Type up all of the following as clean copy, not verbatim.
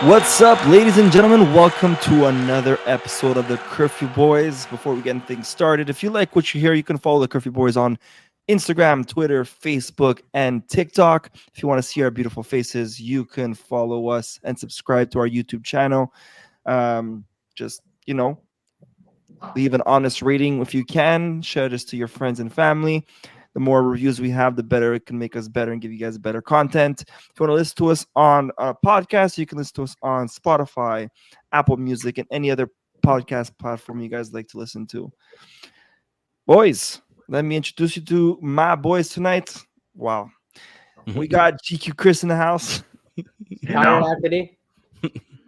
What's up, ladies and gentlemen? Welcome to another episode of the Curfew Boys. Before we get things started, if you like what you hear, you can follow the Curfew Boys on Instagram, Twitter, Facebook, and TikTok. If you want to see our beautiful faces, you can follow us and subscribe to our YouTube channel. Just, leave an honest rating if you can. Share this to your friends and family. The more reviews we have, the better it can make us better and give you guys better content. If you want to listen to us on a podcast, you can listen to us on Spotify, Apple Music, and any other podcast platform you guys like to listen to. Boys, let me introduce you to my boys tonight. Wow. We got GQ Chris in the house. Tired, Anthony?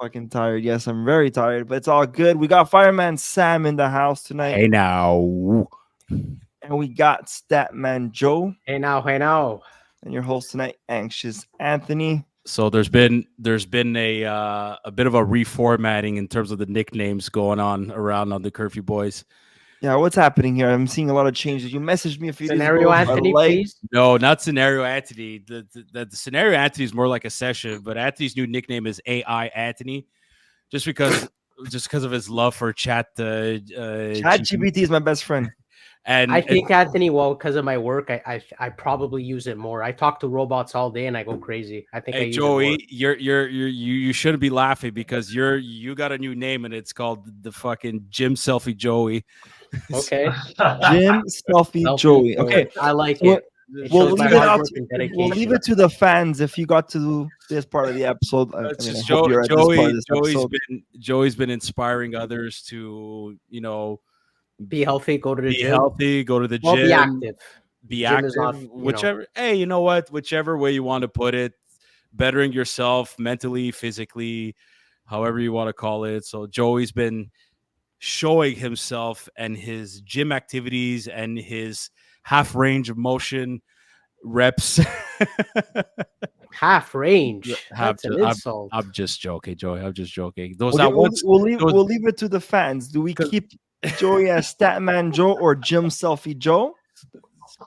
Fucking tired. Yes, I'm very tired, but it's all good. We got Fireman Sam in the house tonight. Hey now. And we got Statman Joe. Hey now. And your host tonight, Anxious Anthony. So there's been a bit of a reformatting in terms of the nicknames going on around on the Curfew Boys. Yeah, what's happening here? I'm seeing a lot of changes. You messaged me a few Scenario days ago. Anthony, please. No, not Scenario Anthony. The Scenario Anthony is more like a session, but Anthony's new nickname is AI Anthony, just because of his love for chat. ChatGPT is my best friend. And I think Anthony, well, because of my work, I probably use it more. I talk to robots all day and I go crazy. I think I use Joey, it you shouldn't be laughing because you got a new name and it's called the fucking Gym Selfie Joey. more. Okay. Jim Selfie Joey. Okay, I like it. We'll leave it to the fans if you got to do this part of the episode. Joey's been inspiring others to, Be healthy, go to the gym. Healthy, go to the gym. Be active. Be active. Whichever. Hey, you know what? Whichever way you want to put it, bettering yourself mentally, physically, however you want to call it. So Joey's been showing himself and his gym activities and his half range of motion reps. Half range. That's an insult. I'm just joking, Joey. I'm just joking. We'll leave it to the fans. Do we keep Joey as Statman Joe or Jim Selfie Joe?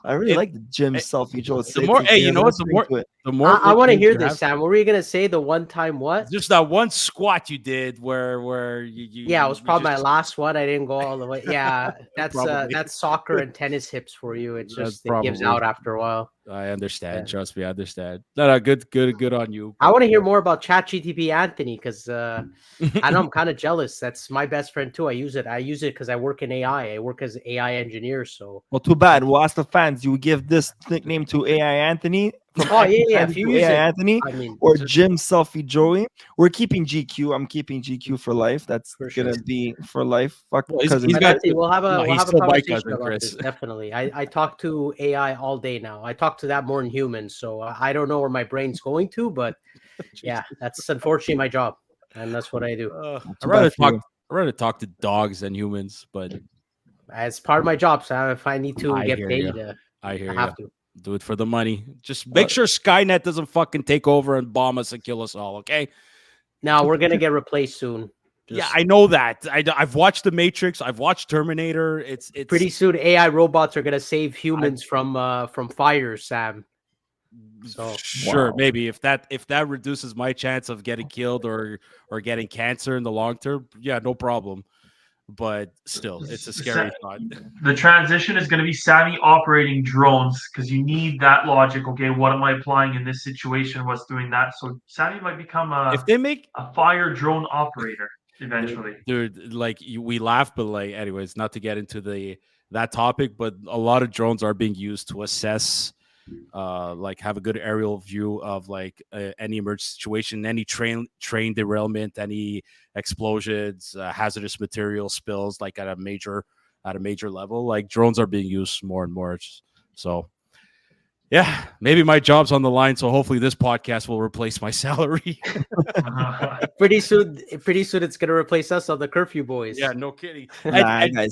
I really like the Jim Selfie Joe. The more I want to hear this, Sam. What were you gonna say? The one time what? Just that one squat you did where you it was probably my last one. I didn't go all the way. Yeah, that's soccer and tennis hips for you. It gives out after a while. I understand. Yeah. Trust me, I understand. No, good on you. I want to hear more about ChatGPT Anthony because I know I'm kind of jealous. That's my best friend too. I use it because I work in AI. I work as an AI engineer. So too bad. We'll ask the fans. You give this nickname to AI Anthony. If you use AI it, Anthony or Jim Selfie Joey. We're keeping GQ. I'm keeping GQ for life. That's gonna be for life. Fuck, we'll have a conversation about this. Definitely. I talk to AI all day now. I talk to that more than humans. So I don't know where my brain's going to, but yeah, that's unfortunately my job, and that's what I do. I'd rather talk to dogs than humans, but as part of my job, so if I need to get paid, I have to. Do it for the money. Just make sure Skynet doesn't fucking take over and bomb us and kill us all, okay? No, we're gonna get replaced soon. Yeah, I know that. I've watched The Matrix. I've watched Terminator. It's pretty soon. AI robots are gonna save humans from fires, Sam. So sure, maybe if that reduces my chance of getting killed or getting cancer in the long term, yeah, no problem. But still, it's a scary thought. The transition is going to be Sammy operating drones because you need that logic. Okay, what am I applying in this situation? What's doing that? So Sammy might become a fire drone operator eventually. Dude, we laugh, but anyways, not to get into that topic, but a lot of drones are being used to assess. Have a good aerial view of any emergency situation, any train derailment, any explosions, hazardous material spills, at a major level. Drones are being used more and more. So yeah, maybe my job's on the line. So hopefully this podcast will replace my salary. Pretty soon it's gonna replace us on the Curfew Boys. Yeah, no kidding. And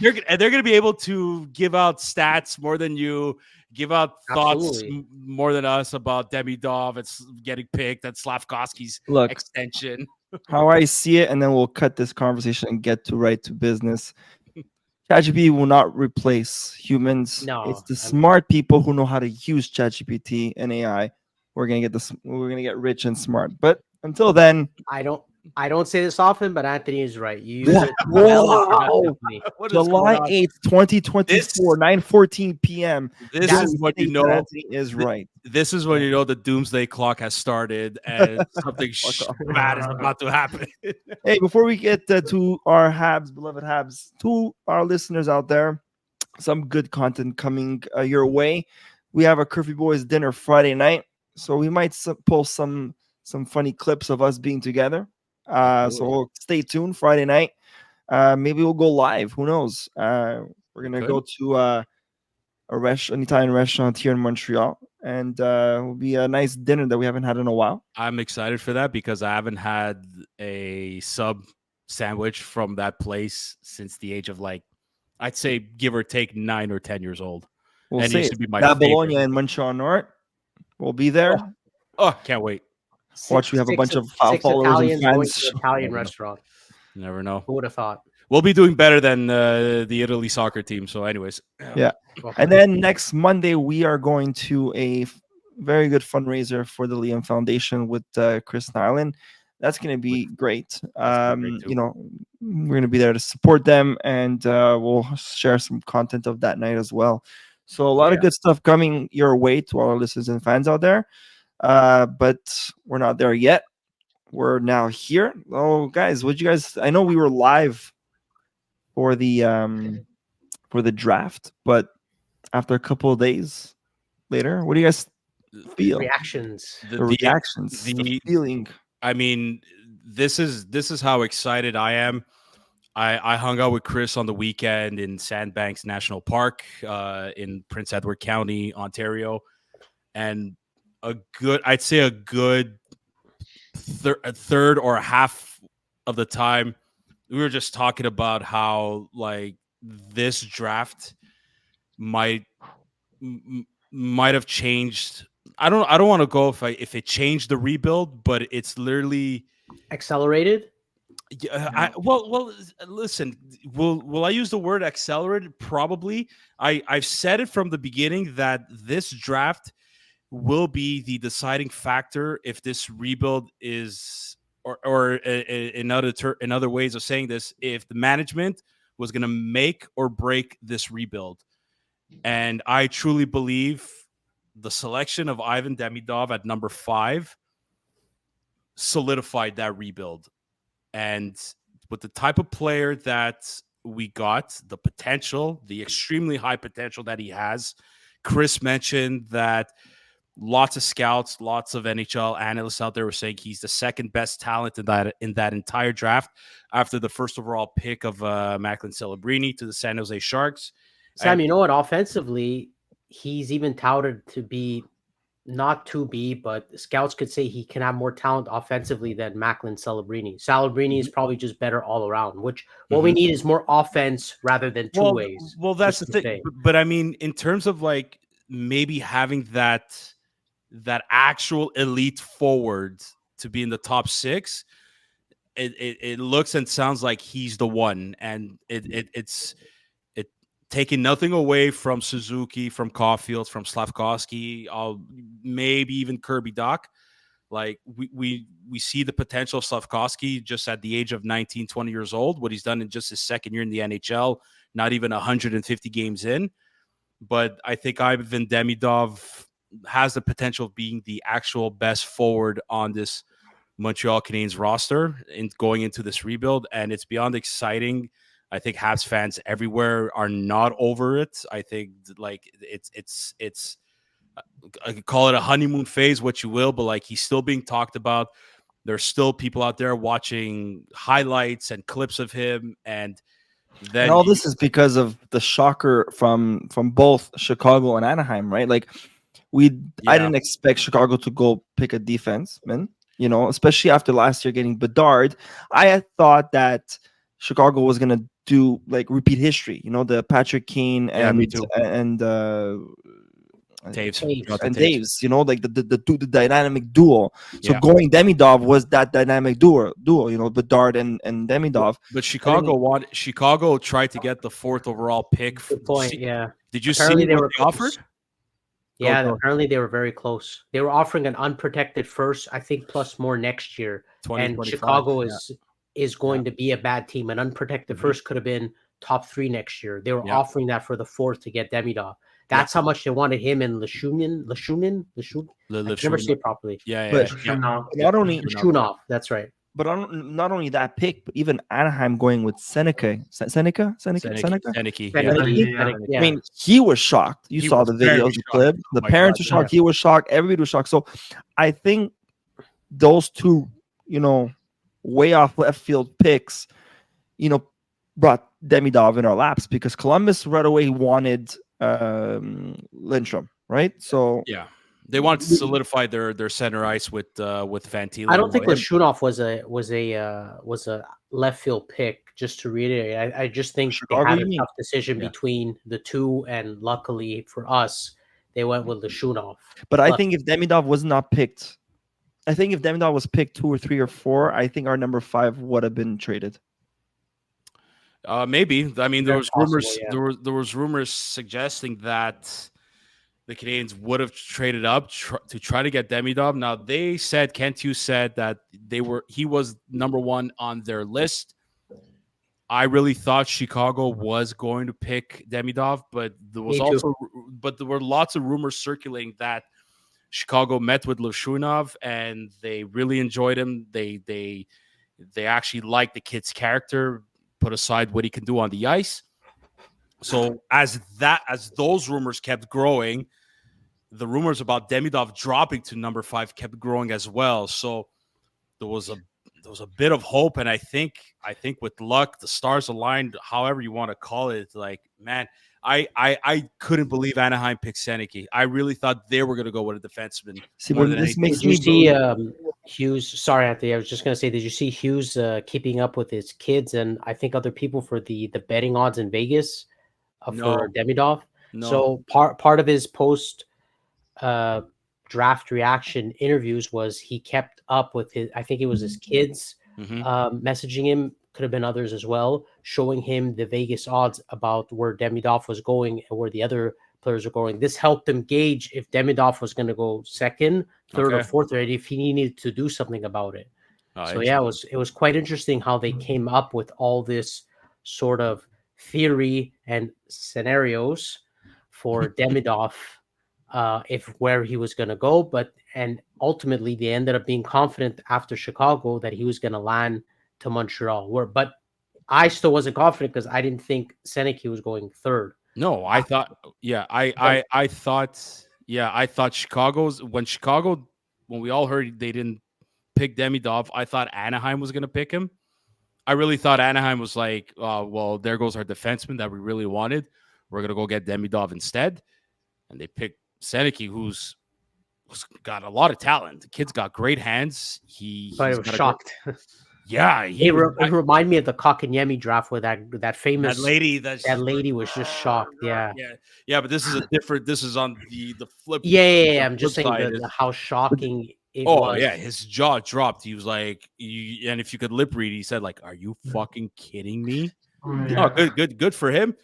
they're gonna be able to give out stats more than you. Give out thoughts more than us about Demidov. It's getting picked at Slavkovsky's extension. How I see it, and then we'll cut this conversation and get right to business. ChatGPT will not replace humans. No, it's the smart people who know how to use ChatGPT and AI. We're gonna get rich and smart. But Until then, I don't say this often, but Anthony is right. You use it well. July 8th, 2024, 9:14 p.m. This is what you know. Anthony is right. This is when you know the doomsday clock has started and something bad is about to happen. Hey, before we get to our Habs, beloved Habs, to our listeners out there, some good content coming your way. We have a Curfew Boys dinner Friday night, so we might post some funny clips of us being together. So stay tuned Friday night. Maybe we'll go live. Who knows? We're gonna go to an Italian restaurant here in Montreal, and it'll be a nice dinner that we haven't had in a while. I'm excited for that because I haven't had a sub sandwich from that place since the age of I'd say give or take 9 or 10 years old. We'll see. That Bologna in Montreal North. We'll be there. Oh, can't wait. Watch, we have a bunch of followers and fans. Italian restaurant. You never know. Who would have thought? We'll be doing better than the Italy soccer team. So, anyways. Yeah. And then next Monday, we are going to a very good fundraiser for the Liam Foundation with Chris Nyland. That's going to be great. You know, we're going to be there to support them, and we'll share some content of that night as well. So a lot of good stuff coming your way to all our listeners and fans out there. But we're not there yet. We're now here. Oh, guys, what you guys? I know we were live for the draft, but after a couple of days later, what do you guys feel? Reactions. The reactions. The feeling. I mean, this is how excited I am. I hung out with Chris on the weekend in Sandbanks National Park in Prince Edward County, Ontario, and I'd say a good third or half of the time, we were just talking about how this draft might have changed. I don't want to go if it changed the rebuild, but it's literally accelerated. Well, listen. Will I use the word accelerated? Probably. I've said it from the beginning that this draft will be the deciding factor if this rebuild is, or in other ways of saying this, if the management was going to make or break this rebuild. And I truly believe the selection of Ivan Demidov at number 5 solidified that rebuild. And with the type of player that we got, the potential, the extremely high potential that he has, Chris mentioned that lots of scouts, lots of NHL analysts out there were saying he's the second best talent in that entire draft after the first overall pick of Macklin Celebrini to the San Jose Sharks. Sam, you know what? Offensively, he's even touted to be not to be, but scouts could say he can have more talent offensively than Macklin Celebrini. Celebrini is probably just better all around, which what we need is more offense rather than two ways. Well, that's the thing. But I mean, in terms of maybe having that actual elite forward to be in the top 6, it looks and sounds like he's the one. And it's taking nothing away from Suzuki, from Caulfield, from Slavkovsky, maybe even Kirby Doc. We see the potential of Slavkovsky just at the age of 19, 20 years old, what he's done in just his second year in the NHL, not even 150 games in. But I think Ivan Demidov has the potential of being the actual best forward on this Montreal Canadiens roster in going into this rebuild. And it's beyond exciting. I think Habs fans everywhere are not over it. I think it's I could call it a honeymoon phase, what you will, but he's still being talked about. There's still people out there watching highlights and clips of him, and all this is because of the shocker from both Chicago and Anaheim, right? I didn't expect Chicago to go pick a defenseman, especially after last year getting Bedard. I had thought that Chicago was gonna do repeat history, the Patrick Kane and Taves, the dynamic duo. So going Demidov was that dynamic duo, Bedard and Demidov. But Chicago tried to get the 4th overall pick. Good point. Yeah. Did you see what they offered? Yeah, apparently they were very close. They were offering an unprotected first, I think, plus more next year. And Chicago is going to be a bad team. An unprotected first could have been top 3 next year. They were offering that for the 4th to get Demidov. That's how much they wanted him and Lashunin. I can never say it properly. Not only Shunov, that's right. But not only that pick, but even Anaheim going with Seneca. I mean, he was shocked. You saw the videos, the clip. The parents were shocked. He was shocked. Everybody was shocked. So I think those two, way off left field picks, brought Demidov in our laps because Columbus right away wanted Lindstrom, right? So they wanted to solidify their center ice with Fantilli. I don't think Lashunov was a left field pick. Just to reiterate, I just think Chicago, they had a tough decision between the two, and luckily for us, they went with Lashunov. But I think if Demidov was not picked, I think if Demidov was picked 2 or 3 or 4, I think our number 5 would have been traded. Maybe. I mean, there was rumors. There was rumors suggesting that the Canadiens would have traded up to try to get Demidov. Now they said, Kent Hughes said that he was number 1 on their list. I really thought Chicago was going to pick Demidov, but there were lots of rumors circulating that Chicago met with Lashunov and they really enjoyed him. They actually liked the kid's character, put aside what he can do on the ice. So as those rumors kept growing, the rumors about Demidov dropping to number 5 kept growing as well. So there was a bit of hope, and I think with luck, the stars aligned, however you want to call it. Like, man, I couldn't believe Anaheim picked Seneke. I really thought they were going to go with a defenseman. Did you see Hughes? Sorry, Anthony. I was just going to say, did you see Hughes keeping up with his kids and I think other people for the betting odds in Vegas for Demidov? No. So part of his post draft reaction interviews was he kept up with his, I think it was his kids messaging him, could have been others as well, showing him the Vegas odds about where Demidov was going and where the other players are going. This helped him gauge if Demidov was going to go 2nd, 3rd, or 4th, or if he needed to do something about it. So yeah, it was quite interesting how they came up with all this sort of theory and scenarios for Demidov, if where he was going to go, and ultimately they ended up being confident after Chicago that he was going to land to Montreal. But I still wasn't confident because I didn't think Seneke was going 3rd. No, I thought, I thought Chicago's when we all heard they didn't pick Demidov, I thought Anaheim was going to pick him. I really thought Anaheim was like, well, there goes our defenseman that we really wanted. We're going to go get Demidov instead. And they picked Seneke, who's got a lot of talent. The kid's got great hands. I was shocked. Yeah, he reminded me of the Kotkaniemi draft where that famous lady was just shocked. Yeah. But this is this is on the flip. Yeah. I'm just saying how shocking it was. Yeah, his jaw dropped. He was like, and if you could lip read, he said, like, "Are you fucking kidding me?" Oh, good for him.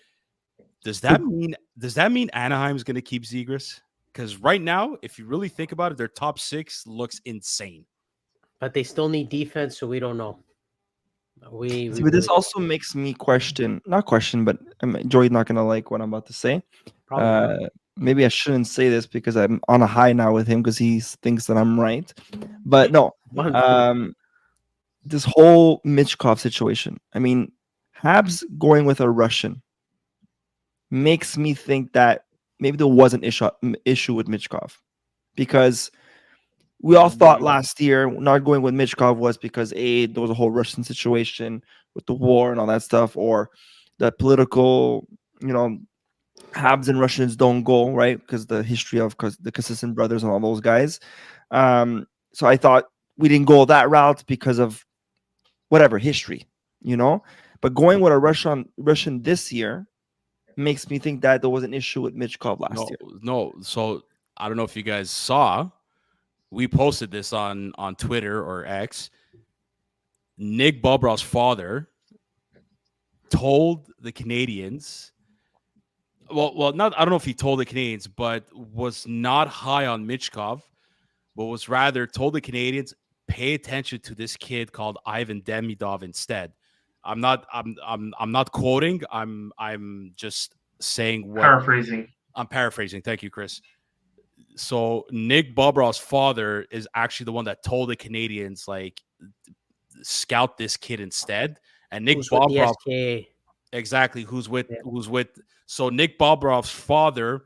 Does that mean Anaheim's going to keep Zegras? Because right now, if you really think about it, their top 6 looks insane. But they still need defense, so we don't know. But this also makes me not question, but Joey's not going to like what I'm about to say. Maybe I shouldn't say this because I'm on a high now with him because he thinks that I'm right. But no, this whole Michkov situation. I mean, Habs going with a Russian makes me think that maybe there was an issue with Michkov, because we all thought last year not going with Michkov was because there was a whole Russian situation with the war and all that stuff, or the political, Habs and Russians don't go, right? Because the history of the Kosistin brothers and all those guys. So I thought we didn't go that route because of whatever history, But going with a Russian this year makes me think that there was an issue with Michkov last year. No. So I don't know if you guys saw, we posted this on Twitter or X. Nick Bobrov's father told the Canadiens Well, not. I don't know if he told the Canadiens, but was not high on Michkov, but was rather told the Canadiens pay attention to this kid called Ivan Demidov instead. I'm not quoting. I'm just saying what paraphrasing. I'm paraphrasing. Thank you, Chris. So Nick Bobrov's father is actually the one that told the Canadiens like scout this kid instead. And Nick Bobrov, exactly, who's with. So Nick Bobrov's father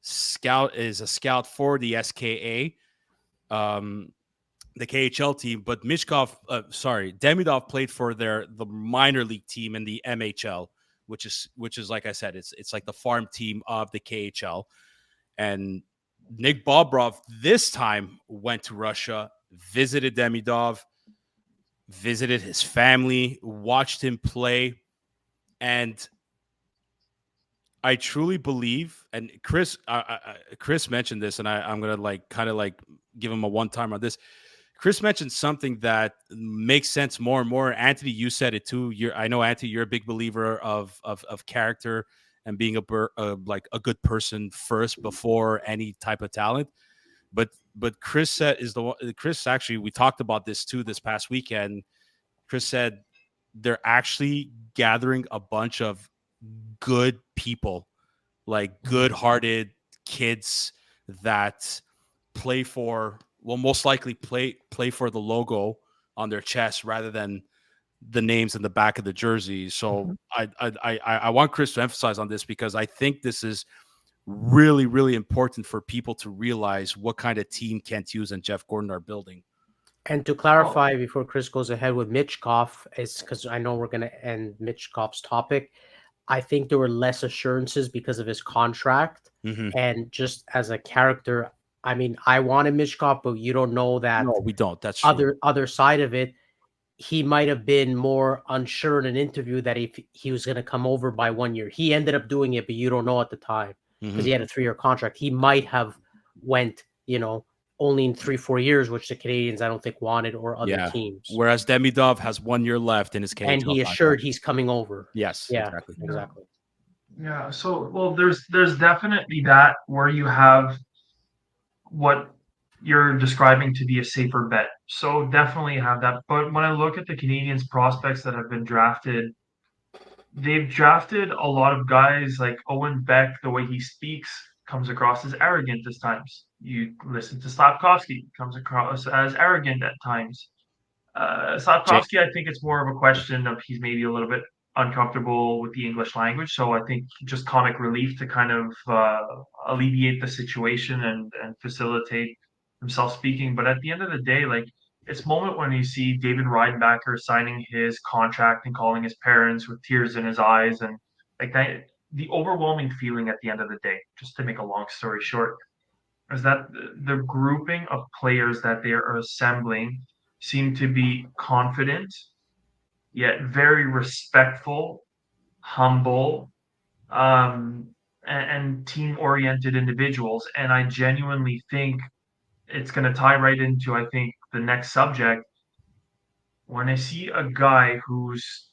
is a scout for the SKA, the KHL team. But Demidov played for the minor league team in the MHL, which is like I said, it's like the farm team of the KHL. And Nick Bobrov this time went to Russia, visited Demidov, visited his family, watched him play, and I truly believe, and Chris mentioned this, and I'm gonna kind of give him a one time on this. Chris mentioned something that makes sense more and more. Anthony, you said it too. I know, Anthony, you're a big believer of character and being a good person first before any type of talent. But Chris said Chris actually, we talked about this too this past weekend. Chris said they're actually gathering a bunch of good people, like good-hearted kids that will most likely play for the logo on their chest rather than the names in the back of the jersey. So I want Chris to emphasize on this, because I think this is really, really important for people to realize what kind of team Kent Hughes and Jeff Gordon are building. And to clarify, before Chris goes ahead with Michkov, is because I know we're going to end Michkov's topic. I think there were less assurances because of his contract, and just as a character. I mean, I wanted Michkov, but you don't know that. No, we don't. That's true. Other side of it. He might have been more unsure in an interview that if he was going to come over by 1 year. He ended up doing it, but you don't know at the time because he had a 3-year contract. He might have went, only in 3-4 years, which the Canadiens I don't think wanted, or other teams. Whereas Demidov has 1 year left in his KHL and he assured he's coming over. Yes, exactly. Yeah. So, well, there's definitely that where you have what you're describing to be a safer bet. So definitely have that. But when I look at the Canadiens prospects that have been drafted, they've drafted a lot of guys like Owen Beck. The way he speaks comes across as arrogant at times. You listen to Slavkovsky, comes across as arrogant at times. Slavkovsky, I think it's more of a question of he's maybe a little bit uncomfortable with the English language. So I think just comic relief to kind of alleviate the situation and facilitate himself speaking. But at the end of the day, like, it's moment when you see David Reidenbacher signing his contract and calling his parents with tears in his eyes, and like that, the overwhelming feeling at the end of the day, just to make a long story short, is that the grouping of players that they are assembling seem to be confident, yet very respectful, humble, and team-oriented individuals. And I genuinely think it's going to tie right into, I think, the next subject. When I see a guy who's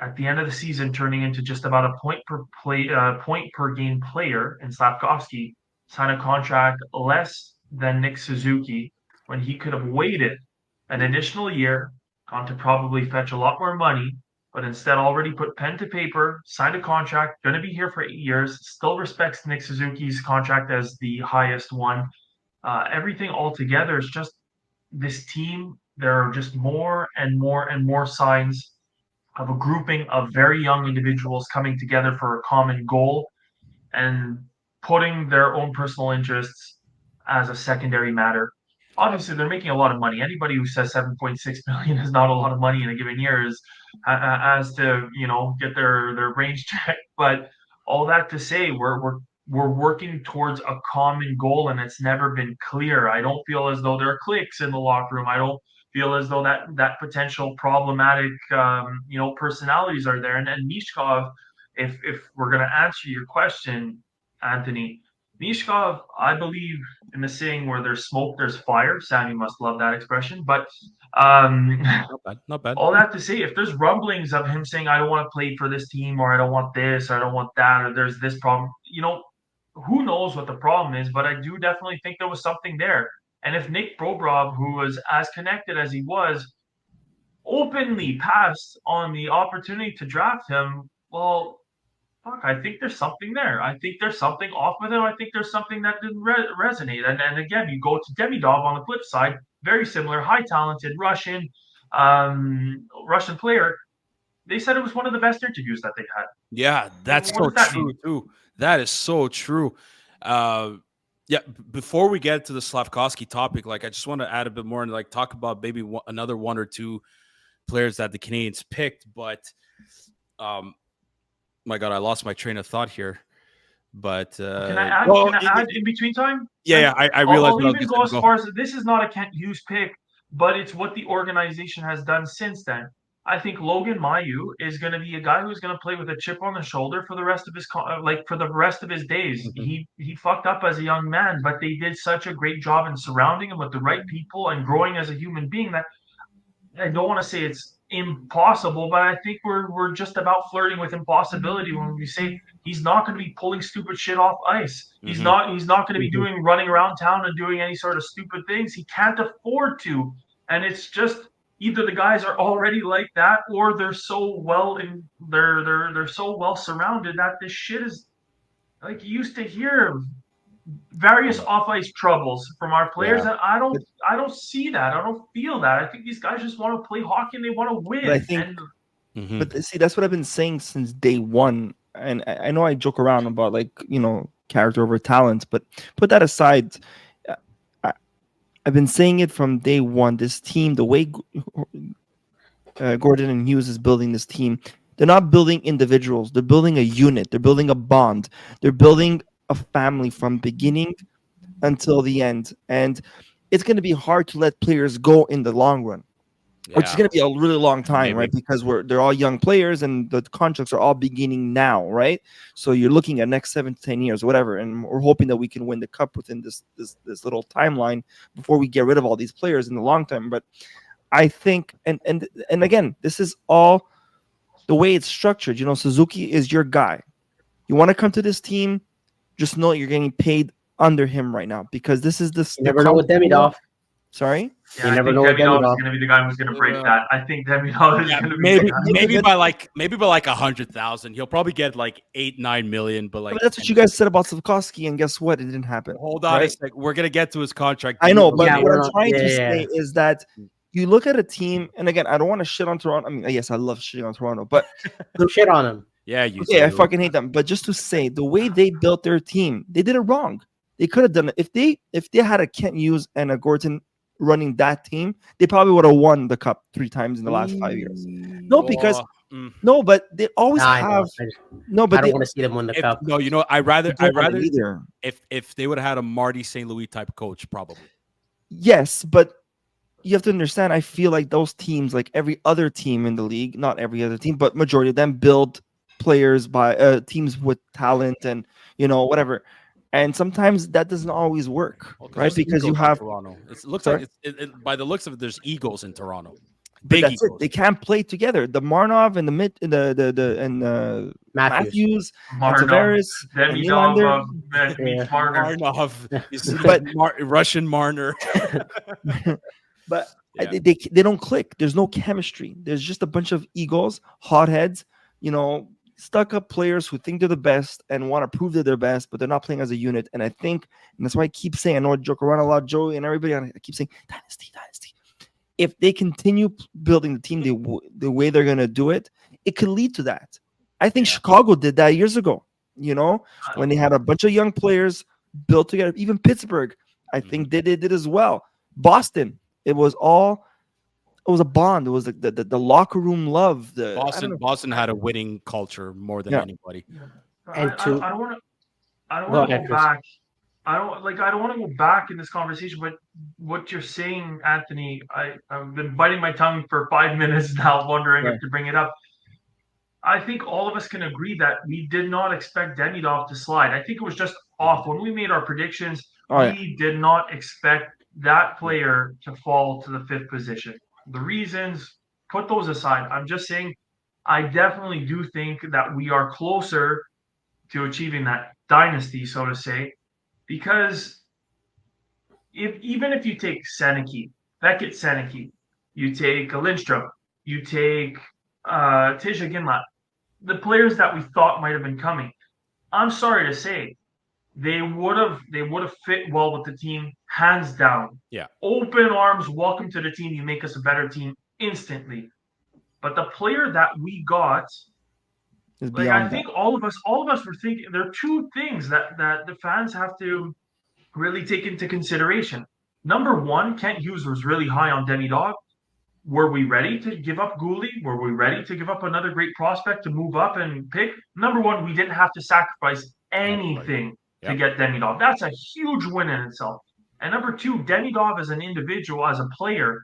at the end of the season turning into just about a point per game player in Slavkovsky, sign a contract less than Nick Suzuki, when he could have waited an additional year, gone to probably fetch a lot more money, but instead already put pen to paper, signed a contract, going to be here for 8 years, still respects Nick Suzuki's contract as the highest one. Everything altogether is just this team. There are just more and more and more signs of a grouping of very young individuals coming together for a common goal and putting their own personal interests as a secondary matter. Obviously, they're making a lot of money. Anybody who says 7.6 million is not a lot of money in a given year is has to get their range checked. But all that to say, we're working towards a common goal, and it's never been clear. I don't feel as though there are cliques in the locker room. I don't feel as though that potential problematic personalities are there. And Michkov, if we're going to answer your question, Anthony, Michkov, I believe in the saying where there's smoke, there's fire. Sammy must love that expression. But not bad. All that to say, if there's rumblings of him saying, I don't want to play for this team, or I don't want this, or I don't want that, or there's this problem, who knows what the problem is, but I do definitely think there was something there. And if Nick Bobrov, who was as connected as he was, openly passed on the opportunity to draft him, well, fuck, I think there's something there. I think there's something off with him. I think there's something that didn't resonate. And again, you go to Demidov on the flip side, very similar, high talented Russian player. They said it was one of the best interviews that they had. Yeah, that's so true too. That is so true. Yeah, before we get to the Slavkovsky topic, like I just want to add a bit more and like talk about maybe another one or two players that the Canadiens picked. But my God, I lost my train of thought here. But can I add in between time? Yeah, I realize. I'll even go as far as this is not a Kent Hughes pick, but it's what the organization has done since then. I think Logan Mailloux is going to be a guy who's going to play with a chip on the shoulder for the rest of his days. Mm-hmm. He fucked up as a young man, but they did such a great job in surrounding him with the right people and growing as a human being that I don't want to say it's impossible, but I think we're just about flirting with impossibility when we say he's not going to be pulling stupid shit off ice. He's not going to be running around town and doing any sort of stupid things. He can't afford to, and it's just either the guys are already like that or they're so well they're so well surrounded that this shit is like you used to hear various off-ice troubles from our players, and I don't see that. I don't feel that. I think these guys just want to play hockey and they want to win. But I think, but see, that's what I've been saying since day one. And I know I joke around about like character over talent, but put that aside. I've been saying it from day one. This team, the way Gordon and Hughes is building this team, they're not building individuals. They're building a unit. They're building a bond. They're building a family from beginning until the end. And it's going to be hard to let players go in the long run, which is going to be a really long time, right? Because they're all young players and the contracts are all beginning now, right? So you're looking at next 7 to 10 years, whatever. And we're hoping that we can win the cup within this little timeline before we get rid of all these players in the long term. But I think, and again, this is all the way it's structured. Suzuki is your guy. You want to come to this team, just know you're getting paid under him right now because this is the. You never know with Demidov. Sorry? Yeah, you never know what Demidov is going to be the guy who's going to break that. I think Demidov is going to be maybe by like 100,000. He'll probably get like 8-9 million. But that's what you guys said about Slavkovsky, and guess what? It didn't happen. Hold on a sec. We're going to get to his contract. I know, but what I'm trying to say is that you look at a team, and again, I don't want to shit on Toronto. I mean, yes, I love shitting on Toronto, but shit on him. Yeah, I fucking hate them. But just to say, the way they built their team, they did it wrong. They could have done it if they had a Kent Hughes and a Gordon running that team, they probably would have won the cup 3 times in the last 5 years. But they always have. But I don't want to see them win the cup. No, I'd rather either if they would have had a Marty St. Louis type coach, probably. Yes, but you have to understand. I feel like those teams, like every other team in the league, not every other team, but majority of them build players by teams with talent and whatever. And sometimes that doesn't always work, right? Because you have Toronto. It looks like by the looks of it, there's egos in Toronto. Big egos. They can't play together. The Marnov and the Matthews, Tavares, Demidov, Marnov, stuck Marner. But they don't click. There's no chemistry. There's just a bunch of egos, hotheads, stuck-up players who think they're the best and want to prove that they're best, but they're not playing as a unit. And I think, and that's why I keep saying, I know I joke around a lot, Joey and everybody, I keep saying, dynasty. If they continue building the team the way they're going to do it, it could lead to that. I think Chicago did that years ago, when they had a bunch of young players built together. Even Pittsburgh, I think they did as well. Boston, it was a bond. It was the locker room love. Boston had a winning culture more than anybody. And I don't want to go back. I don't want to go back in this conversation, but what you're saying, Anthony, I've been biting my tongue for 5 minutes now, wondering if to bring it up. I think all of us can agree that we did not expect Demidov to slide. I think it was just off. When we made our predictions, we did not expect that player to fall to the 5th position. The reasons, put those aside. I'm just saying, I definitely do think that we are closer to achieving that dynasty, so to say, because even if you take Beckett Seneke, you take Lindstrom, you take Tisha Ginlat, the players that we thought might have been coming, I'm sorry to say, they would have fit well with the team, hands down. Yeah. Open arms, welcome to the team. You make us a better team instantly. But the player that we got, like I think all of us were thinking there are two things that the fans have to really take into consideration. Number one, Kent Hughes was really high on Demidov. Were we ready to give up goalie? Were we ready to give up another great prospect to move up and pick? Number one, we didn't have to sacrifice anything to get Demidov. That's a huge win in itself. And number two, Demidov as an individual, as a player,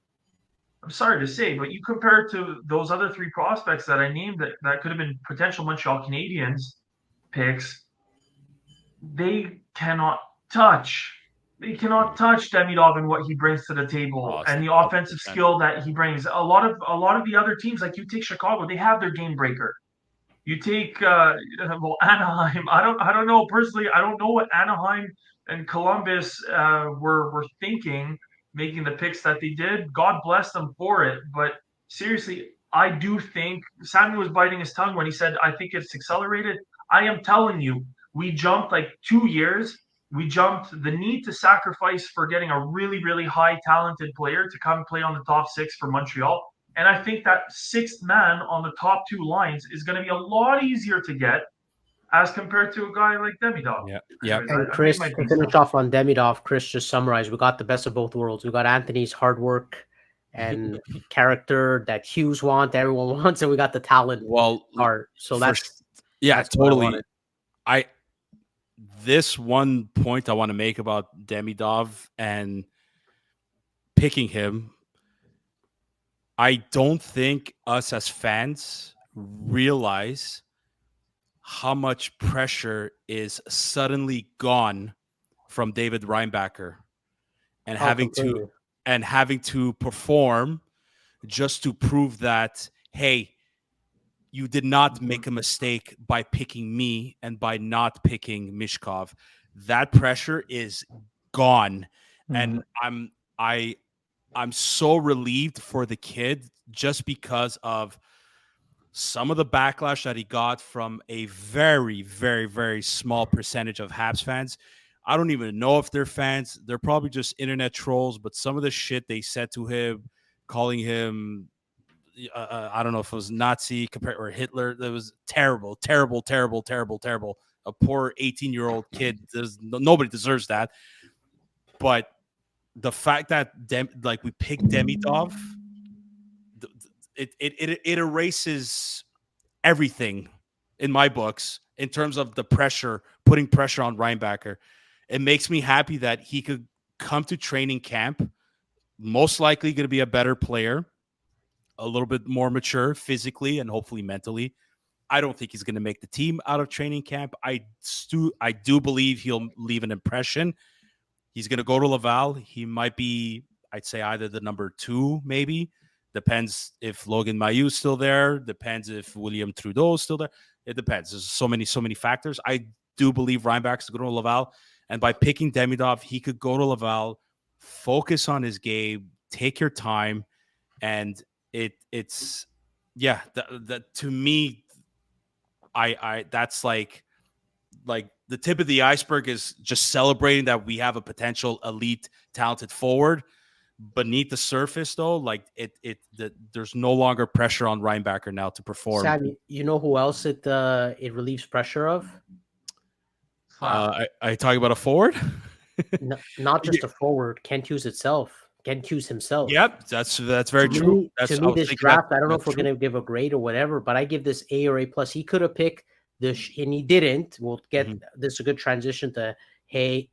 I'm sorry to say, but you compare it to those other three prospects that I named that could have been potential Montreal Canadiens picks, they cannot touch. They cannot touch Demidov and what he brings to the table and the offensive skill that he brings. A lot of the other teams, like you take Chicago, they have their game breaker. You take Anaheim. I don't know personally. I don't know what Anaheim and Columbus were thinking, making the picks that they did. God bless them for it. But seriously, I do think Sammy was biting his tongue when he said, "I think it's accelerated." I am telling you, we jumped like 2 years. We jumped the need to sacrifice for getting a really, really high talented player to come play on the top six for Montreal. And I think that sixth man on the top two lines is going to be a lot easier to get as compared to a guy like Demidov. Yeah. And Chris, to finish off on Demidov, Chris just summarized, we got the best of both worlds. We got Anthony's hard work and character that Hughes wants, everyone wants, and we got the talent part. So that's totally. This one point I want to make about Demidov and picking him, I don't think us as fans realize how much pressure is suddenly gone from David Reinbacher and having to perform just to prove that, hey, you did not make a mistake by picking me and by not picking Mishkov. That pressure is gone. And I'm so relieved for the kid just because of some of the backlash that he got from a very, very, very small percentage of Habs fans. I don't even know if they're fans. They're probably just internet trolls, but some of the shit they said to him, calling him, I don't know if it was Nazi or Hitler. That was terrible, terrible, terrible, terrible, terrible. A poor 18-year-old kid. Nobody deserves that. But the fact that we picked Demidov, it erases everything in my books in terms of the pressure, putting pressure on Reinbacher. It makes me happy that he could come to training camp, most likely going to be a better player, a little bit more mature physically and hopefully mentally. I don't think he's going to make the team out of training camp. I do believe he'll leave an impression. He's going to go to Laval. He might be, I'd say, either the number 2, maybe. Depends if Logan Mayou's still there. Depends if William Trudeau's still there. It depends. There's so many factors. I do believe Reinbacher's going to Laval. And by picking Demidov, he could go to Laval, focus on his game, take your time, and it's to me, I that's like the tip of the iceberg is just celebrating that we have a potential elite talented forward. Beneath the surface, though, there's no longer pressure on Reinbacher now to perform. Sammy, you know who else it relieves pressure of? I talk about a forward. No, not just a forward. Kent Hughes himself. Yep, that's very true. To me, this draft, I don't know if we're going to give a grade or whatever, but I give this A or A plus. He could have picked this, and he didn't. We'll get this is a good transition to Hage,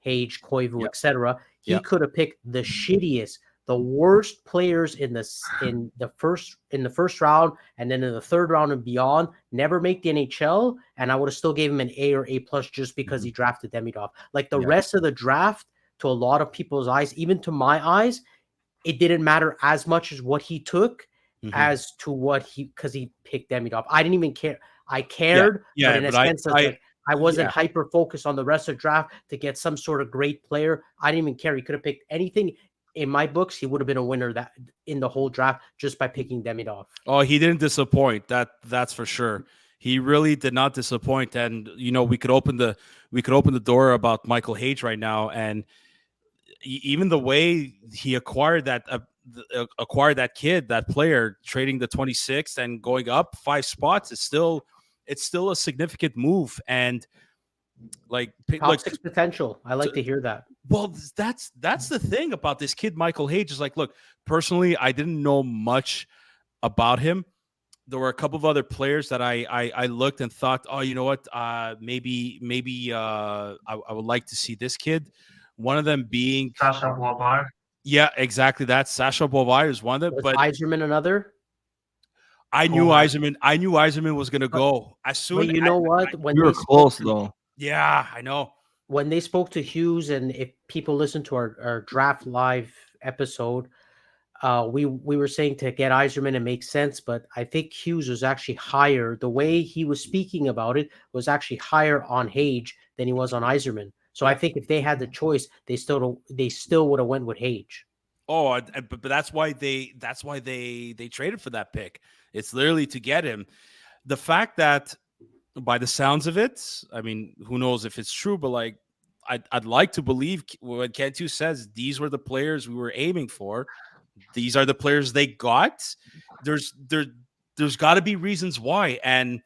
Koivu, etc. He could have picked the shittiest, the worst players in the first round, and then in the third round and beyond. Never make the NHL, and I would have still gave him an A or A plus just because he drafted Demidov. Like the rest of the draft, to a lot of people's eyes, even to my eyes, it didn't matter as much as what he took as to what because he picked Demidov. I didn't even care. I cared, but in a sense, I I wasn't hyper focused on the rest of the draft to get some sort of great player. I didn't even care. He could have picked anything. In my books, he would have been a winner that in the whole draft just by picking Demidov. Oh, he didn't disappoint. That's for sure. He really did not disappoint. And we could open the door about Michael Hate right now, and even the way he acquired that kid, that player, trading the 26th and going up 5 spots, it's still a significant move. And like top 6 potential. I like to hear that. Well, that's the thing about this kid, Michael Hate, is like, look, personally, I didn't know much about him. There were a couple of other players that I looked and thought, oh, you know what, maybe I would like to see this kid. One of them being Sasha Boisvert. Yeah, exactly. That's Sasha Boisvert is one of them. Was but Yzerman another? I knew Yzerman was going to go as soon. But you know what? When you were close, though. Yeah, I know. When they spoke to Hughes, and if people listen to our draft live episode, we were saying to get Yzerman, it makes sense, but I think Hughes was actually higher. The way he was speaking about it was actually higher on Hage than he was on Yzerman. So I think if they had the choice, they still would have went with Hage. Oh, but that's why they traded for that pick. It's literally to get him. The fact that, by the sounds of it, I mean, who knows if it's true, but like, I'd like to believe when Cantu says these were the players we were aiming for, these are the players they got. There's got to be reasons why. And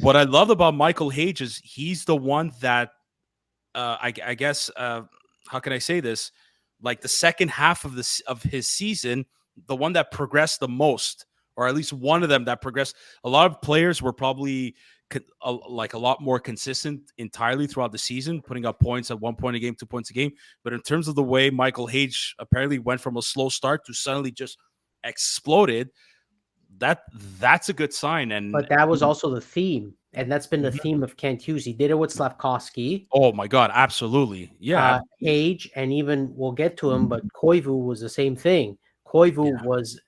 what I love about Michael Hage is he's the one that I guess how can I say this? Like the second half of his season, the one that progressed the most, or at least one of them that progressed. A lot of players were probably like a lot more consistent entirely throughout the season, putting up points at 1 point a game, 2 points a game. But in terms of the way Michael Hage apparently went from a slow start to suddenly just exploded, that's a good sign. But that was also the theme. And that's been the theme of Kent Hughes. He did it with Slavkovsky. Oh my God, absolutely. Yeah. Hage, and even we'll get to him, but Koivu was the same thing. Koivu was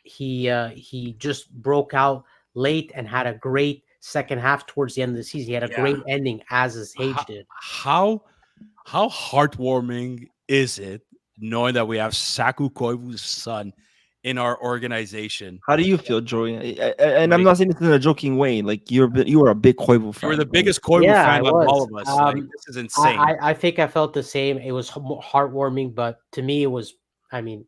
he just broke out late and had a great second half towards the end of the season. He had a great ending, as his Hage did. How heartwarming is it knowing that we have Saku Koivu's son in our organization? How do you feel, Joey? And I'm not saying this in a joking way. Like you are a big Koivu fan. You're the biggest Koivu fan of all of us. This is insane. I think I felt the same. It was heartwarming, but to me, it was. I mean,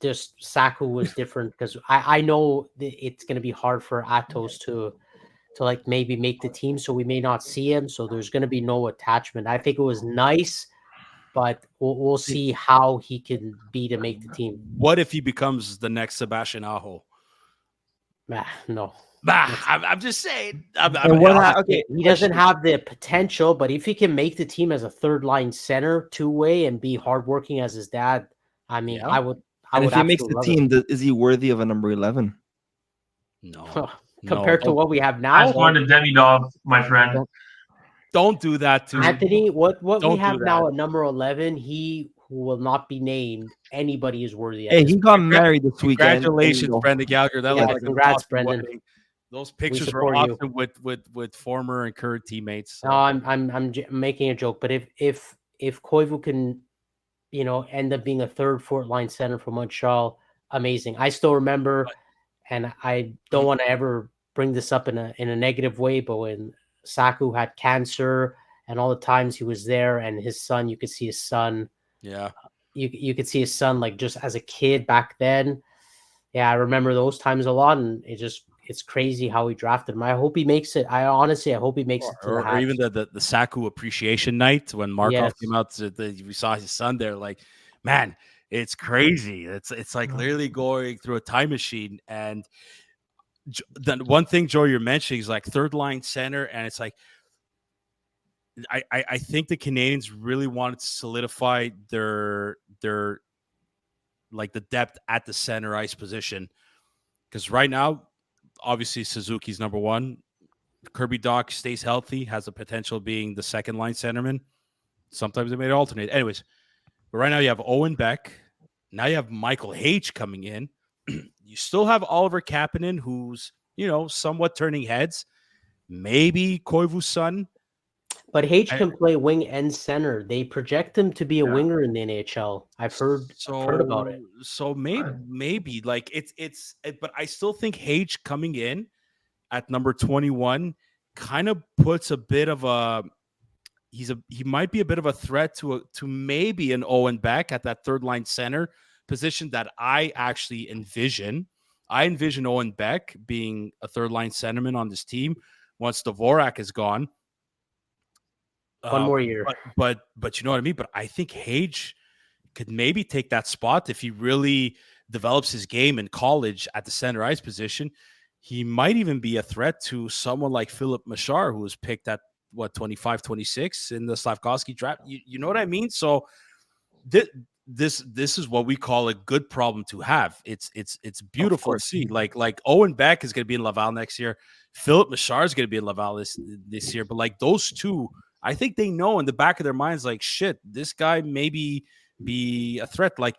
just Saku was different because I know it's going to be hard for Aathos to like maybe make the team, so we may not see him. So there's going to be no attachment. I think it was nice. But we'll see how he can be to make the team. What if he becomes the next Sebastian Aho? No. I'm just saying. He doesn't have the potential, but if he can make the team as a third-line center, two-way, and be hardworking as his dad, I mean, I would. If he makes the team, is he worthy of a number 11? No. Compared to what we have now? I've wanted Demidov, my friend. Don't do that to Anthony. What we have now at number 11, he who will not be named, anybody is worthy. Hey, he got married this weekend. Congratulations, Brendan Gallagher. Congrats, Brendan. Wedding. Those pictures were awesome with former and current teammates. So. No, I'm making a joke, but if Koivu can, end up being a third, fourth line center for Montreal, amazing. I still remember, and I don't want to ever bring this up in a negative way, but when Saku had cancer and all the times he was there, and his son, you could see his son. Yeah. You could see his son, like, just as a kid back then. Yeah, I remember those times a lot, and it's crazy how he drafted him. I hope he makes it. I hope he makes it to or even the Saku appreciation night when Markov came out. We saw his son there. Like, man, it's crazy. It's like literally going through a time machine. And the one thing, Joe, you're mentioning is like third line center, and it's like I think the Canadiens really wanted to solidify their like the depth at the center ice position, because right now, obviously Suzuki's number one. Kirby Dach stays healthy, has the potential of being the second line centerman. Sometimes they may alternate. Anyways, but right now you have Owen Beck. Now you have Michael Hate coming in. You still have Oliver Kapanen, who's, somewhat turning heads. Maybe Koivu's son. But H can play wing and center. They project him to be a winger in the NHL. I've heard about it. So maybe like but I still think H coming in at number 21 kind of puts a bit of a he might be a bit of a threat to maybe an Owen Beck at that third line center position that I actually envision. I envision Owen Beck being a third line centerman on this team once Dvorak is gone. One more year. But you know what I mean? But I think Hage could maybe take that spot if he really develops his game in college at the center ice position. He might even be a threat to someone like Philip Machar, who was picked at 25, 26 in the Slavkovsky draft. You know what I mean? So this is what we call a good problem to have. It's beautiful to see. Like Owen Beck is going to be in Laval next year. Philip Machar is going to be in Laval this year. But like those two, I think they know in the back of their minds, like, shit, this guy maybe be a threat. Like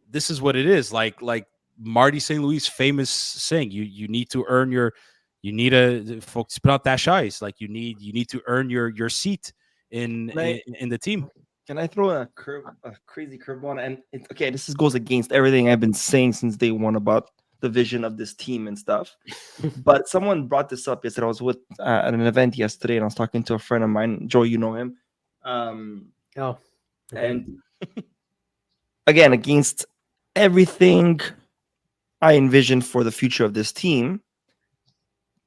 this is what it is. Like Marty St. Louis' famous saying, you need to earn your, you need to folks put out that ice. Like you need to earn your seat in the team. Can I throw a crazy curveball? And this goes against everything I've been saying since day one about the vision of this team and stuff. But someone brought this up yesterday. I was at an event yesterday, and I was talking to a friend of mine, Joe. You know him. And again, against everything I envision for the future of this team,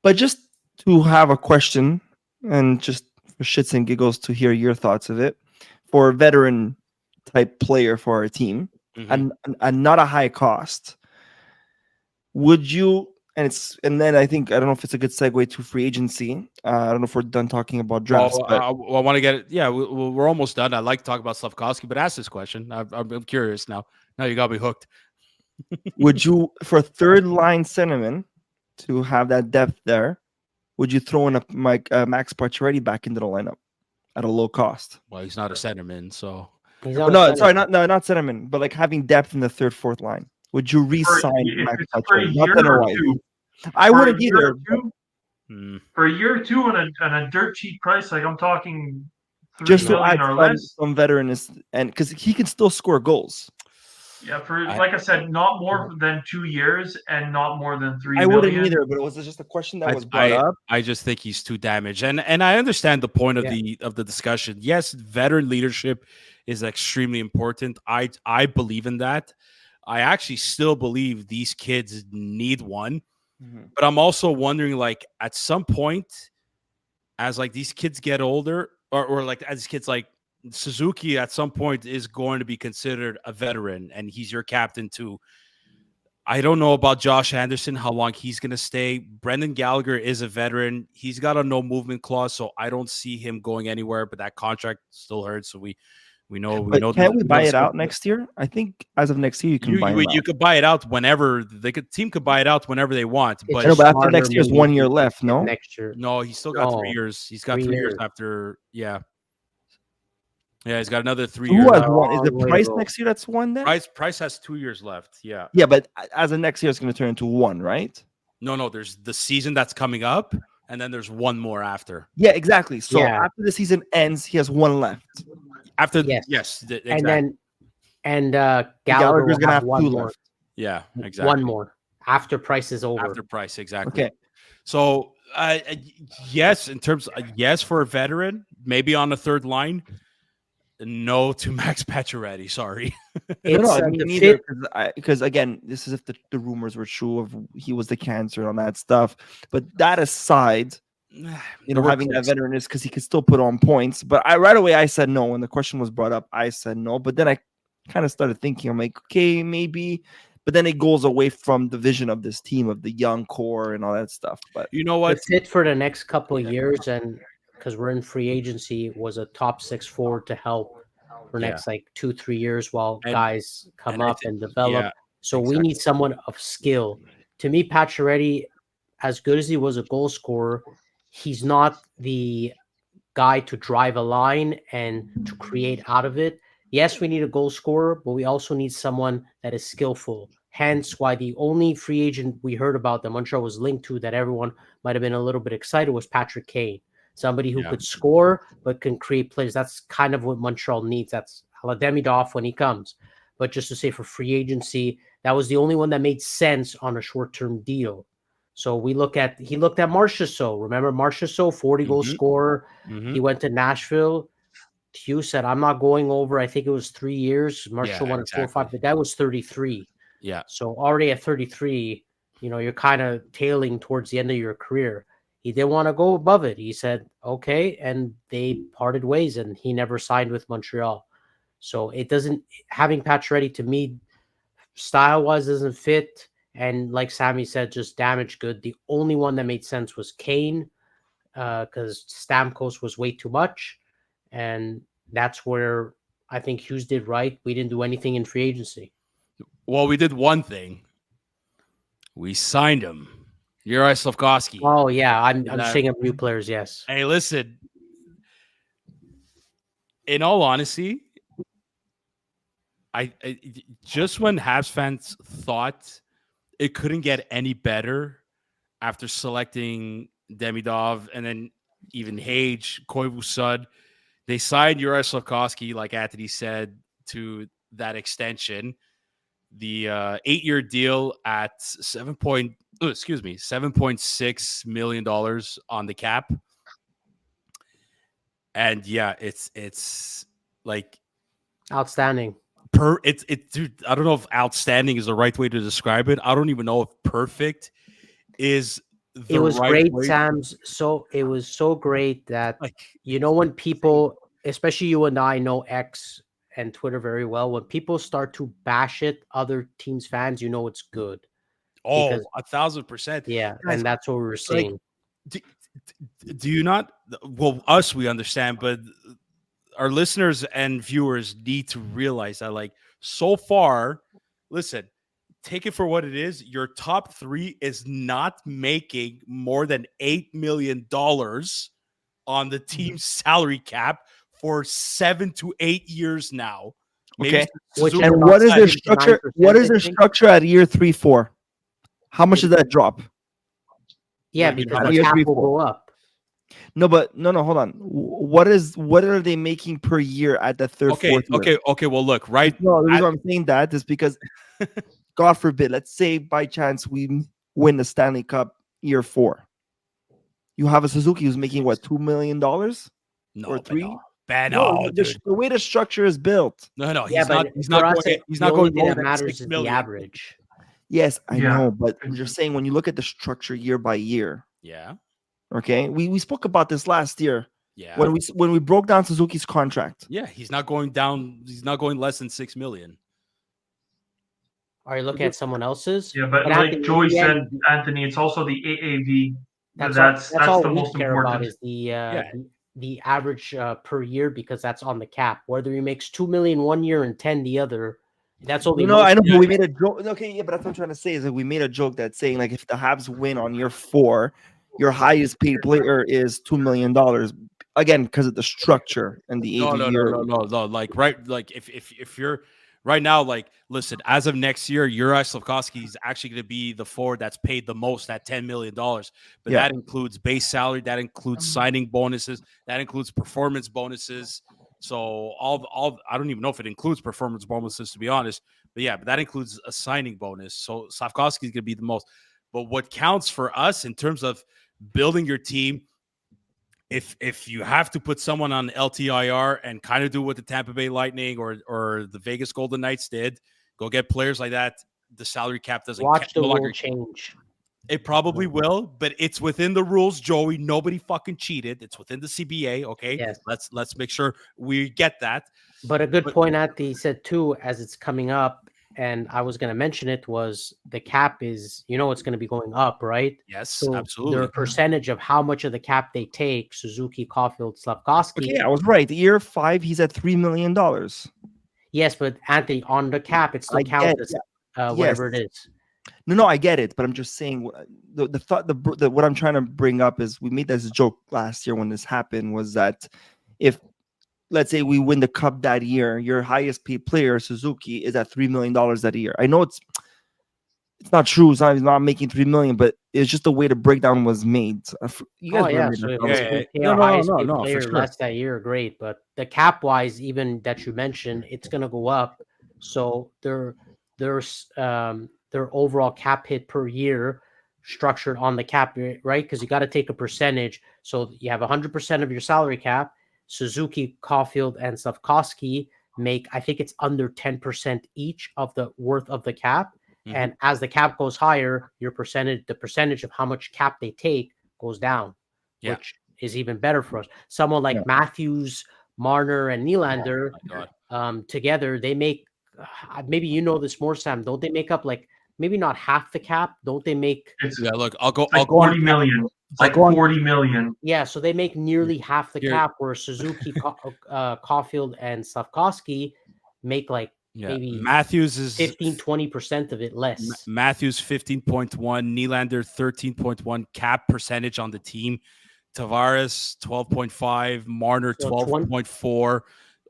but just to have a question and just for shits and giggles to hear your thoughts of it, for a veteran type player for our team, and not a high cost, would you? And then I don't know if it's a good segue to free agency. I don't know if we're done talking about drafts. I want to get it. Yeah, we're almost done. I'd like to talk about Slavkovsky, but ask this question. I'm curious now. Now you got me hooked. Would you, for third line centerman, to have that depth there, would you throw in Max Pacioretty back into the lineup at a low cost? Well, he's not a centerman, so not centerman, but like having depth in the third, fourth line. Would you re-sign Max Pacioretty? I wouldn't either. For a year or two on a dirt cheap price, like I'm talking just to add some veteranness, and because he can still score goals. Yeah, like I said, not more than 2 years and not more than 3 million. I wouldn't either, but it was just a question that was brought up. I just think he's too damaged, and I understand the point of the discussion. Yes, veteran leadership is extremely important. I believe in that. I actually still believe these kids need one, but I'm also wondering, like, at some point, as like these kids get older, or like as kids like Suzuki at some point is going to be considered a veteran, and he's your captain too. I don't know about Josh Anderson, how long he's going to stay. Brendan Gallagher is a veteran. He's got a no movement clause, so I don't see him going anywhere, but that contract still hurts. So we know. Can we buy it out next year? I think as of next year, you can buy it out. You could buy it out whenever team could buy it out whenever they want. But after next year's 1 year left, no? Next year. No, he's still got 3 years. He's got 3 years after, Yeah, he's got another 3 years. Who has one? Is it Price next year that's one then? Price has 2 years left. Yeah. Yeah, but as of next year, it's going to turn into one, right? No. There's the season that's coming up, and then there's one more after. Yeah, exactly. So after the season ends, he has one left. After exactly. And Gallagher's going to have one more. left. Yeah, exactly. One more after Price is over. After Price, exactly. Okay. So yes, in terms yes for a veteran, maybe on the third line. No to Max Pacioretty. Sorry. Because again, this is if the rumors were true of he was the cancer and all that stuff. But that aside, having that veteran is because he could still put on points. But right away I said no when the question was brought up. I said no, but then I kind of started thinking. I'm like, okay, maybe. But then it goes away from the vision of this team of the young core and all that stuff. But you know what? It's it for the next couple of years and. Because we're in free agency, was a top 6 forward to help for next 2-3 years while guys come up and develop. So we need someone of skill. To me, Pacioretty, as good as he was a goal scorer, he's not the guy to drive a line and to create out of it. Yes, we need a goal scorer, but we also need someone that is skillful. Hence why the only free agent we heard about that Montreal was linked to that everyone might have been a little bit excited was Patrick Kane. somebody who could score but can create plays. That's kind of what Montreal needs. That's Demidov when he comes. But just to say, for free agency, that was the only one that made sense on a short-term deal. So he looked at Marchessault. Remember Marchessault, 40-goal scorer. He went to Nashville. Hughes said, I'm not going over, I think it was 3 years. Marshall wanted 4 or 5. The guy was 33. Yeah. So already at 33, you're kind of tailing towards the end of your career. He didn't want to go above it. He said, okay. And they parted ways, and he never signed with Montreal. So it doesn't, having Pacioretty to me, style-wise doesn't fit. And like Sammy said, just damage good. The only one that made sense was Kane, because Stamkos was way too much. And that's where I think Hughes did right. We didn't do anything in free agency. Well, we did one thing. We signed him. Juraj Slafkovsky. Oh, yeah. I'm saying of new players, yes. Hey, listen. In all honesty, I just when Habs fans thought it couldn't get any better after selecting Demidov and then even Hage, Koivu, Sud, they signed Juraj Slafkovsky, like Anthony said, to that extension. The 8-year deal at $7.6 million on the cap. And yeah, it's like outstanding. Dude, I don't know if outstanding is the right way to describe it. I don't even know if perfect is it was great, Sam's. So it was so great that when people, especially you and I, know X and Twitter very well. When people start to bash it, other teams' fans, it's good. Oh, 1,000%. Yeah, and that's what we were seeing. Do you not? Well, us, we understand, but our listeners and viewers need to realize that, so far, listen, take it for what it is. Your top 3 is not making more than $8 million on the team's salary cap for 7 to 8 years now. Okay. And what is their structure? What is their structure at year 3, 4? How much does that drop? Yeah, because the cap will go up. No, but no, hold on. What are they making per year at the third, fourth year? Okay. Well, look, right. No, the reason I'm saying that is because, God forbid, let's say by chance we win the Stanley Cup year 4. You have a Suzuki who's making what, $2 million? No, or 3? The way the structure is built. No, he's not going that matters is the average. Yes, I know, but I'm just saying when you look at the structure year by year. Yeah. Okay, we spoke about this last year. Yeah. When we broke down Suzuki's contract. Yeah, he's not going down. He's not going less than $6 million. Are you looking at someone else's? Yeah, but like Joey said, Anthony, it's also the AAV. That's all the we most care important. about is the average per year, because that's on the cap. Whether he makes $2 million 1 year and 10 the other, that's only. I know, but we made a joke. Okay, yeah, but that's what I'm trying to say is that we made a joke that's saying if the Habs win on year 4, your highest paid player is $2 million. Again, because of the structure and the AV. No. If you're right now, listen, as of next year, Juraj Slafkovsky is actually going to be the forward that's paid the most at $10 million. But that includes base salary, that includes signing bonuses, that includes performance bonuses. So all I don't even know if it includes performance bonuses, to be honest. But that includes a signing bonus. So Slafkovsky is going to be the most. But what counts for us in terms of building your team, if you have to put someone on LTIR and kind of do what the Tampa Bay Lightning or the Vegas Golden Knights did, go get players like that. The salary cap doesn't watch the rule change. It probably will, but it's within the rules, Joey. Nobody fucking cheated. It's within the CBA. Okay, yes. Let's make sure we get that. But a good point Anthony said too, as it's coming up, and I was going to mention it, was the cap is, it's going to be going up, right? Yes, so absolutely. Their percentage of how much of the cap they take, Suzuki, Caulfield, Slavkovsky. Okay, I was right. Year 5, he's at $3 million. Yes, but Anthony, on the cap, it still counts as whatever it is. No, I get it, but I'm just saying the thought, what I'm trying to bring up is we made this joke last year when this happened, was that if, let's say we win the cup that year, your highest paid player, Suzuki, is at $3 million that year. I know it's it's not true. He's not making $3 million, but it's just the way the breakdown was made. You guys remember So that? if our highest paid player less that year, great. But the cap wise, even that you mentioned, it's gonna go up. So their overall cap hit per year structured on the cap, right? Because you got to take a percentage. So you have 100% of your salary cap. Suzuki, Caulfield, and Slavkovsky make, I think it's under 10% each of the worth of the cap. Mm-hmm. And as the cap goes higher, the percentage of how much cap they take goes down, which is even better for us. Someone like Matthews, Marner, and Nylander together, they make, maybe you know this more, Sam, don't they make up like maybe not half the cap? Don't they make? Look, I'll go 40 million. It's like 40 million. Yeah, so they make nearly half the cap, where Suzuki, Caulfield, and Slavkovsky make like maybe Matthews is 15-20% of it less. Matthews 15.1, Nylander 13.1 cap percentage on the team. Tavares 12.5, Marner 12.4.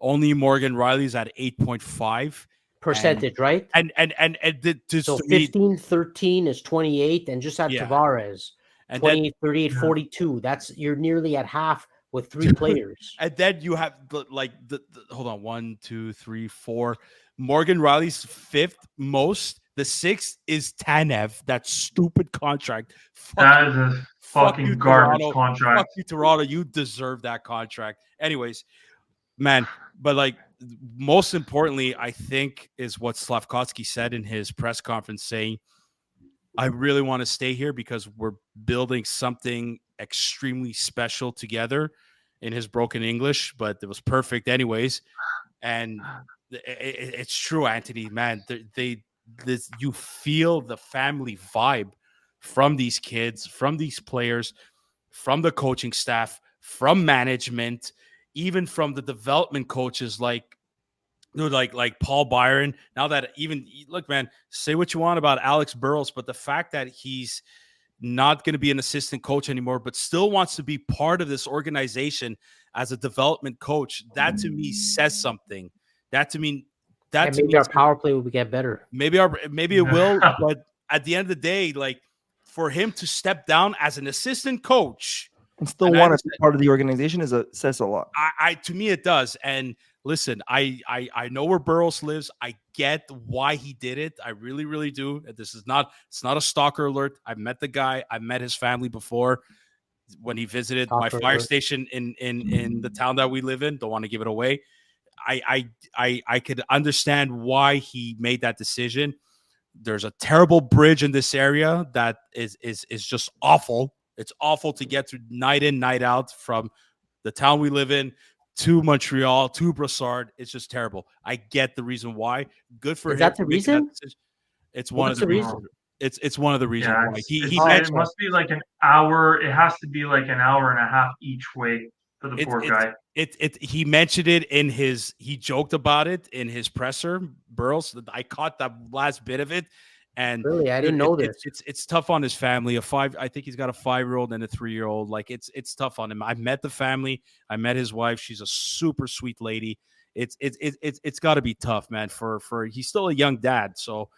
Only Morgan Riley's at 8.5 percentage, right? And so 15-13 is 28, and just add Tavares. And 28, 38, 42. That's, you're nearly at half with 3 players. And then you have hold on, 1, 2, 3, 4. Morgan Riley's 5th most. The 6th is Tanev. That stupid contract. That is a fucking garbage contract. Fuck you, Toronto. You deserve that contract. Anyways, man, but like most importantly, I think is what Slavkovsky said in his press conference, saying, I really want to stay here because we're building something extremely special together, in his broken English, but it was perfect anyways. And it's true, Anthony, man. You feel the family vibe from these kids, from these players, from the coaching staff, from management, even from the development coaches like Paul Byron. Now that even, look, man, say what you want about Alex Burrows, but the fact that he's not going to be an assistant coach anymore, but still wants to be part of this organization as a development coach, that to me says something. Maybe our power play will get better. Maybe it will, but at the end of the day, like, for him to step down as an assistant coach and still want to be part of the organization says a lot. To me it does. And listen, I know where Burrows lives. I get why he did it. I really, really do. It's not a stalker alert. I've met the guy. I've met his family before when he visited my fire station in the town that we live in. Don't want to give it away. I could understand why he made that decision. There's a terrible bridge in this area that is just awful. It's awful to get through night in, night out from the town we live in to Montreal, to Brassard. It's just terrible. I get the reason why. Good for him. Is that the reason? It's one of the reasons. It's one of the reasons why. It must be like an hour. It has to be like an hour and a half each way for the poor guy. He mentioned it in his. He joked about it in his presser. Burrows. I caught that last bit of it. And really, I didn't know this. It's tough on his family. I think he's got a 5-year-old and a 3-year-old. Like it's tough on him. I met the family. I met his wife. She's a super sweet lady. It's got to be tough, man. For he's still a young dad. So,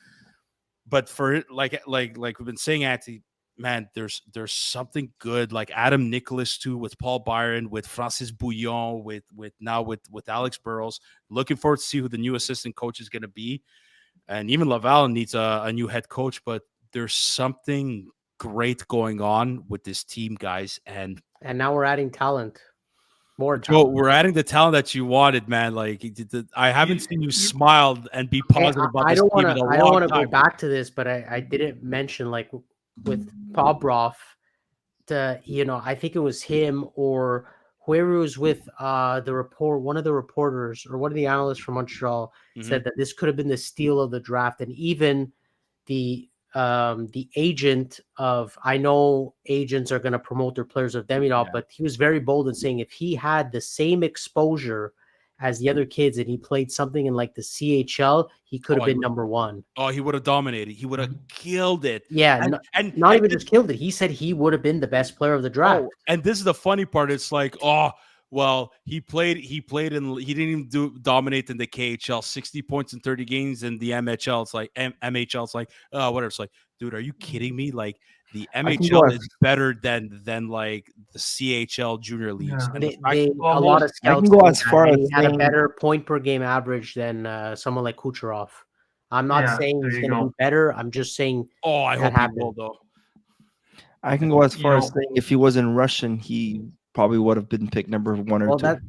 but for like we've been saying, Anthony, man, there's something good. Like Adam Nicholas too, with Paul Byron, with Francis Bouillon, with Alex Burrows. Looking forward to see who the new assistant coach is going to be. And even Laval needs a new head coach, but there's something great going on with this team, guys. And now we're adding talent. More talent. We're adding the talent that you wanted, man. Like, I haven't seen you smile and be positive about this team in a long time. I don't want to go back to this, but I didn't mention, like, with Bobroff, I think it was him or whoever was with one of the reporters or one of the analysts from Montreal said that this could have been the steal of the draft. And even the agent of, I know agents are going to promote their players of Demidov, but he was very bold in saying if he had the same exposure as the other kids and he played something in like the CHL, he could have been number one. Oh, he would have dominated. He would have killed it. Yeah. And not even just killed it. He said he would have been the best player of the draft. And this is the funny part. It's like, Well, he played in. He didn't even dominate in the KHL. 60 points in 30 games in the MHL. It's like MHL. It's like whatever. It's like, dude, are you kidding me? Like the MHL is better than like the CHL junior leagues. Yeah. And a lot of scouts. I can go as far as he had a better point per game average than someone like Kucherov. I'm not saying he's going to be better. I'm just saying. Oh, I hope he will, though. I can go as far as saying if he wasn't Russian, he probably would have been picked number 1 or 2.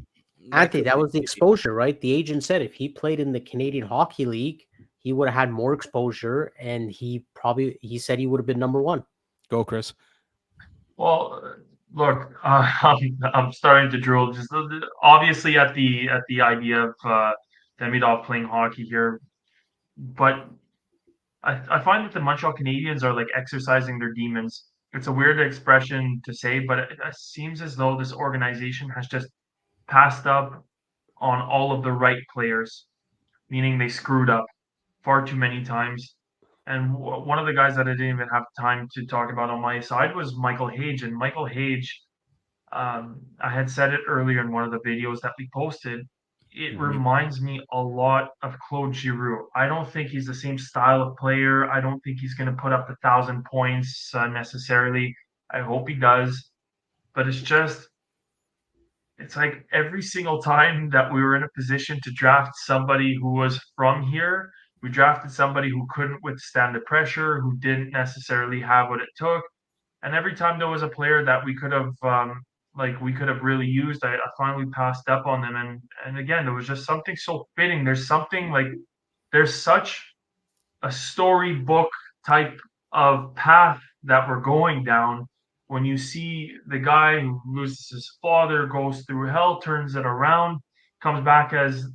That was the exposure, right? The agent said if he played in the Canadian Hockey League, he would have had more exposure, and he said he would have been number 1. Go, Chris. Well, look, I'm starting to drool. Just obviously at the idea of Demidov playing hockey here, but I find that the Montreal Canadiens are like exercising their demons. It's a weird expression to say, but it seems as though this organization has just passed up on all of the right players, meaning they screwed up far too many times. And one of the guys that I didn't even have time to talk about on my side was Michael Hate. And Michael Hate, I had said it earlier in one of the videos that we posted. It reminds me a lot of Claude Giroux. I don't think he's the same style of player. I don't think he's going to put up 1,000 points necessarily. I hope he does. But it's like every single time that we were in a position to draft somebody who was from here, we drafted somebody who couldn't withstand the pressure, who didn't necessarily have what it took. And every time there was a player that we could have really used, I finally passed up on them. And again, there was just something so fitting. There's such a storybook type of path that we're going down. When you see the guy who loses his father, goes through hell, turns it around, comes back as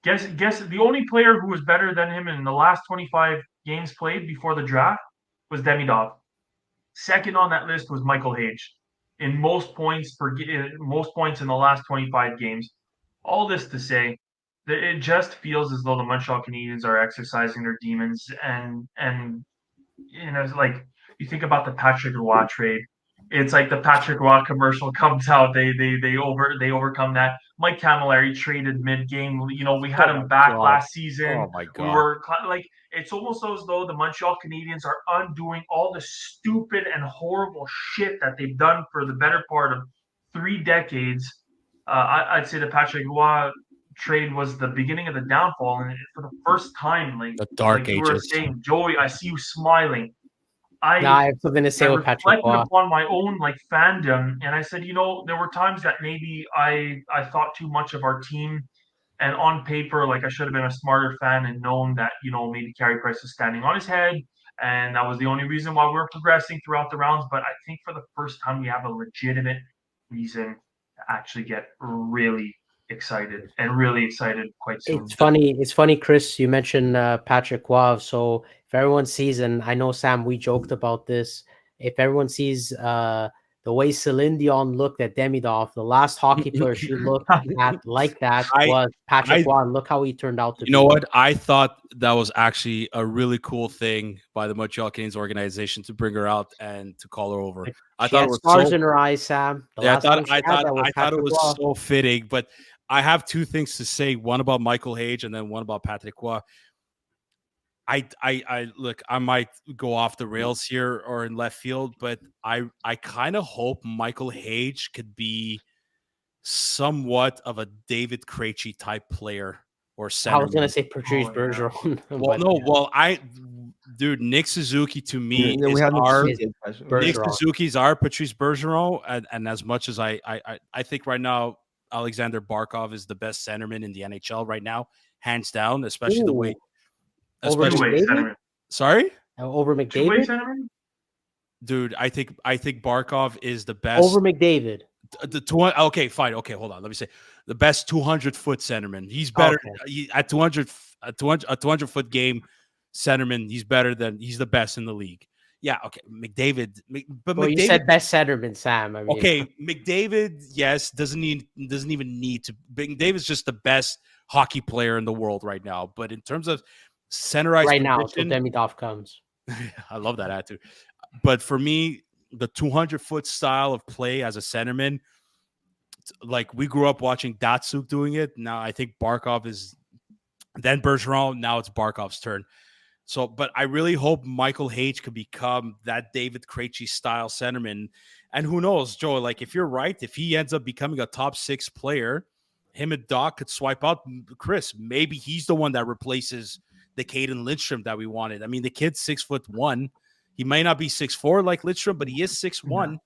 guess the only player who was better than him in the last 25 games played before the draft was Demidov. Second on that list was Michael Hate in most points in the last 25 games. All this to say that it just feels as though the Montreal Canadiens are exercising their demons, and it's like you think about the Patrick Roy trade. It's like the Patrick Roy commercial comes out. They overcome that. Mike Camilleri traded mid game. We had him back last season. Oh my God. We were like, it's almost as though the Montreal Canadiens are undoing all the stupid and horrible shit that they've done for the better part of 3 decades. I'd say the Patrick Roy trade was the beginning of the downfall, and for the first time, the dark ages. You were saying, Joey, I see you smiling. I have something to say with Patrick Roy. Upon my own fandom, and I said, there were times that maybe I thought too much of our team, and on paper, I should have been a smarter fan and known that maybe Carey Price was standing on his head, and that was the only reason why we're progressing throughout the rounds. But I think for the first time, we have a legitimate reason to actually get really excited quite soon. It's funny, Chris, you mentioned Patrick Roy. So if everyone sees, and I know, Sam, we joked about this, if everyone sees the way Celine Dion looked at Demidov, the last hockey player she looked at like that was Patrick Roy. Look how he turned out to be. You know what? I thought that was actually a really cool thing by the Montreal Canadiens organization to bring her out and to call her over. I thought it was stars in her eyes, Sam. I thought it was so fitting. But I have 2 things to say: one about Michael Hate, and then one about Patrick Roy. I look, I might go off the rails here or in left field, but I kind of hope Michael Hate could be somewhat of a David Krejci type player or center. I was gonna say Patrice Bergeron. Nick Suzuki to me Nick Suzuki's our Patrice Bergeron, and as much as I think right now Alexander Barkov is the best centerman in the NHL right now, hands down, especially the way. Over McDavid? Sorry? Over McDavid? Dude, I think Barkov is the best. Over McDavid. Okay, fine. Okay, hold on. Let me say the best 200-foot centerman. He's better at 200-foot game centerman. He's the best in the league. Yeah, okay. McDavid, you said best centerman, Sam. I mean, okay, McDavid, yes, doesn't even need to. McDavid's just the best hockey player in the world right now. But in terms of centerized right now, until Demidov comes. I love that attitude. But for me, the 200-foot style of play as a centerman, like we grew up watching Datsuk doing it. Now I think Barkov is then Bergeron. Now it's Barkov's turn. So, but I really hope Michael Hate could become that David Krejci style centerman. And who knows, Joe, like if you're right, if he ends up becoming a top 6 player, him and Doc could swipe out Chris. Maybe he's the one that replaces the Caden Lindstrom that we wanted. I mean, the kid's 6'1". He may not be 6'4" like Lindstrom, but he is 6'1". Yeah.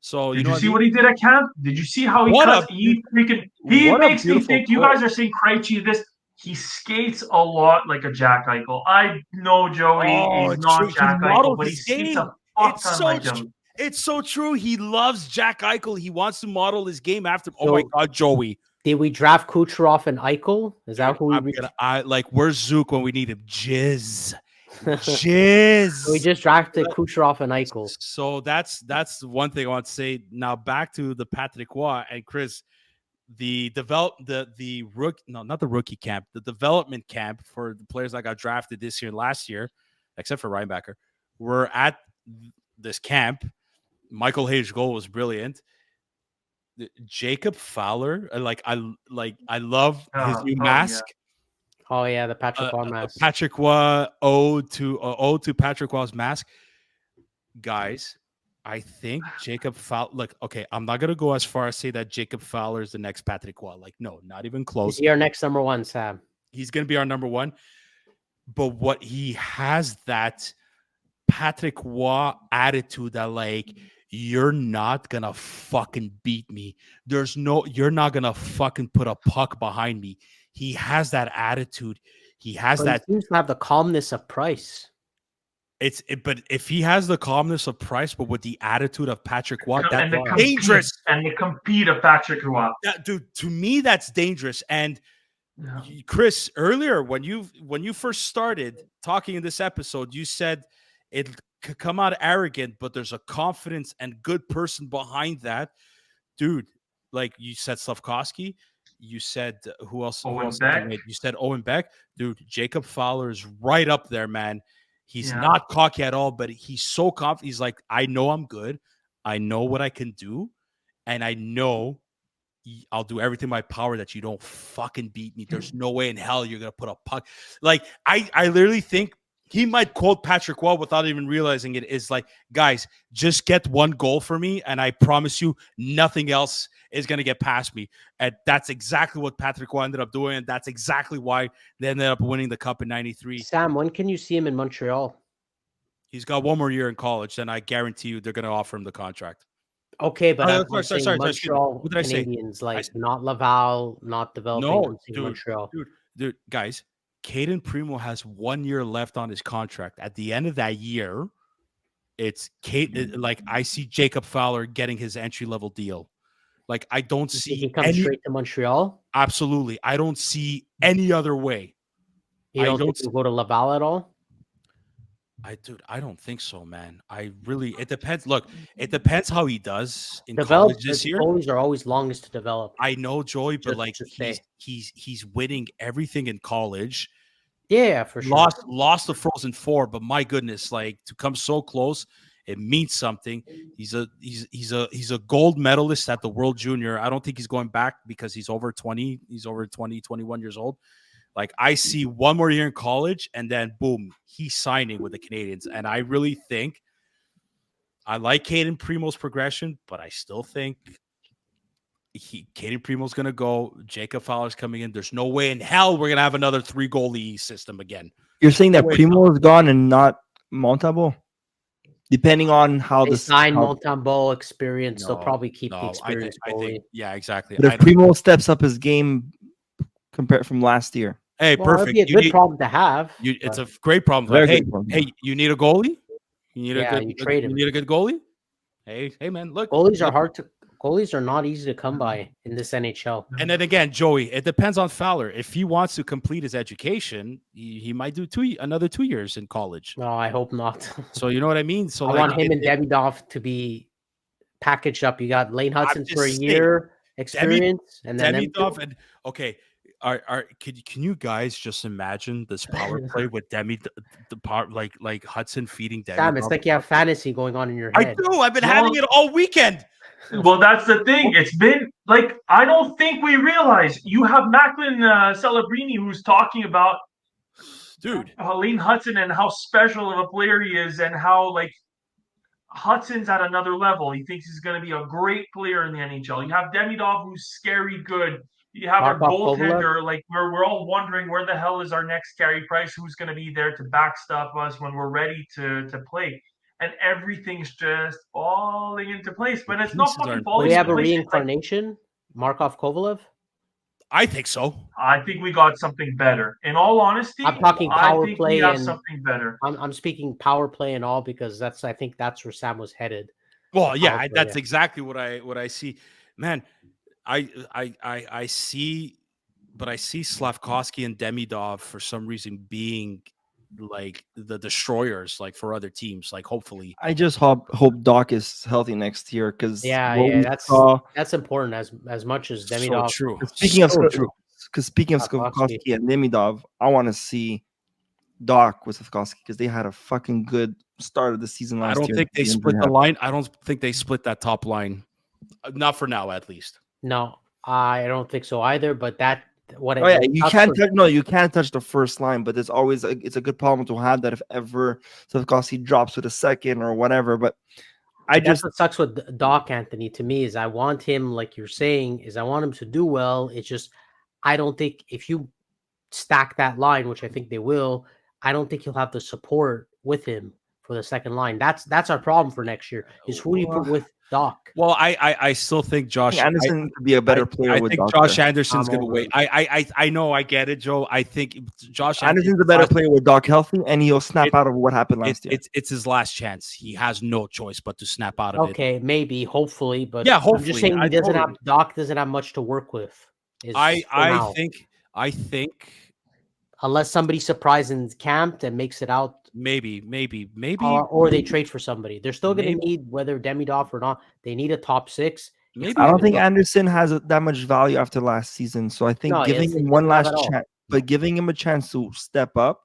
So did you see what he did at camp? Did you see how he cuts? He makes me think you guys are saying Krejci this. He skates a lot like a Jack Eichel. I know Joey is not Jack Eichel, but he skates a fuck ton like him. It's so true. He loves Jack Eichel. He wants to model his game after. Oh my God, Joey! Did we draft Kucherov and Eichel? Is that who we? Where's Zook when we need him? Jizz. So we just drafted Kucherov and Eichel. So that's one thing I want to say. Now back to the Patrick Roy and Chris. The rookie camp, the development camp for the players that got drafted this year and last year, except for Reinbacher, were at this camp. Michael Hate's goal was brilliant. Jacob Fowler, I love his new mask. Yeah. Oh yeah, the Patrick Roy mask. Patrick Roy ode to Patrick Roy's mask. Guys, I think Jacob Fowler. Look, okay, I'm not gonna go as far as say that Jacob Fowler is the next Patrick Roy. Like, no, not even close. He's our next number 1, Sam. He's gonna be our number 1. But what he has that Patrick Roy attitude that like you're not gonna fucking beat me. You're not gonna fucking put a puck behind me. He has that attitude. He seems to have the calmness of Price. But if he has the calmness of Price, but with the attitude of Patrick Roy, that's dangerous. And the compete of Patrick Roy. Dude, to me, that's dangerous. And Chris, earlier when you first started talking in this episode, you said it could come out arrogant, but there's a confidence and good person behind that. Dude, like you said Slavkovsky, you said who else? Owen Beck. You said Owen Beck. Dude, Jacob Fowler is right up there, man. He's not cocky at all, but he's so confident. He's like, I know I'm good. I know what I can do. And I know I'll do everything in my power that you don't fucking beat me. There's no way in hell you're going to put a puck. Like, I literally think he might quote Patrick Roy without even realizing it is like, guys, just get one goal for me. And I promise you nothing else is going to get past me. And that's exactly what Patrick Roy ended up doing. And that's exactly why they ended up winning the cup in 93. Sam, when can you see him in Montreal? He's got one more year in college. Then I guarantee you they're going to offer him the contract. Okay, but Montreal what did Canadiens, not Laval, not developing. No, Montreal. Dude, guys, Caden Primo has 1 year left on his contract. At the end of that year, it's I see Jacob Fowler getting his entry-level deal. Like, I don't see he comes straight to Montreal. Absolutely, I don't see any other way. You don't think he'll go to Laval at all? I don't think so, man. It depends. Look, it depends how he does in college this year. Goalies are always longest to develop. I know, Joey, but he's winning everything in college. Yeah, for sure. Lost the Frozen Four, but my goodness, like to come so close, it means something. He's a gold medalist at the World Junior. I don't think he's going back because he's over 20. He's over 20, 21 years old. Like, I see one more year in college, and then, boom, he's signing with the Canadiens. And I really think I like Caden Primo's progression, but I still think Caden Primo's going to go. Jacob Fowler's coming in. There's no way in hell we're going to have another 3-goalie system again. You're saying that Primo is gone and not Montembeault? Depending on how they sign Montembeault experience, they'll probably keep the experience. I think, yeah, exactly. But if Primo steps up his game compared from last year, hey, perfect. That'd be a good problem to have. It's a great problem. Hey, you need a goalie? You need a good goalie? Hey, man, look. Goalies are not easy to come by in this NHL. And then again, Joey, it depends on Fowler. If he wants to complete his education, he might do another 2 years in college. No, I hope not. So you know what I mean? So I want him and Demidov to be packaged up. You got Lane Hudson for a year experience, and then Demidov and okay. Can you guys just imagine this power play with the part like Hudson feeding Demi? Sam, it's like you have fantasy going on in your head. I do. I've been having it all weekend. Well, that's the thing. It's been Like, I don't think we realize you have Macklin Celebrini who's talking about Helene Hudson and how special of a player he is and how, like, Hudson's at another level. He thinks he's going to be a great player in the NHL. You have Demidov, who's scary good. You have our goaltender, like we're all wondering where the hell is our next Carey Price? Who's going to be there to backstop us when we're ready to play? And everything's just falling into place. But it's not fucking falling into place. Do we have a reincarnation, Markov Kovalev? I think so. I think we got something better. In all honesty, I'm talking power play. We have something better. I'm speaking power play and all because I think that's where Sam was headed. Well, yeah, that's exactly what I see. Man, I see Slavkovsky and Demidov for some reason being like the destroyers, like for other teams. Like hopefully, I just hope Doc is healthy next year because that's important as much as Demidov. So true. Speaking of Slavkovsky and Demidov, I want to see Doc with Slavkovsky because they had a fucking good start of the season last year. I don't think they split the line. I don't think they split that top line. Not for now, at least. No, I don't think so either. But you can't touch the first line, but there's always it's a good problem to have that if ever Slavkovsky drops to the second or whatever. But that's what sucks with Doc, Anthony. To me, is I want him, like you're saying, I want him to do well. It's just I don't think if you stack that line, which I think they will, I don't think he'll have the support with him for the second line. That's our problem for next year. Is who do you put with Doc? Well, I still think Josh Anderson could be a better player. I think Josh Anderson's going to wait. I know, I get it, Joe. I think Josh Anderson's a better player with Doc healthy, and he'll snap out of what happened last year. It's his last chance. He has no choice but to snap out of it. Okay, maybe, hopefully, but yeah, hopefully. I'm just saying Doc doesn't have much to work with. I think unless somebody surprises camp and makes it out. Maybe, or they trade for somebody. They're still going to need, whether Demidov or not, they need a top six. Maybe. I don't think Anderson has that much value after last season. So I think giving him one last chance, but giving him a chance to step up,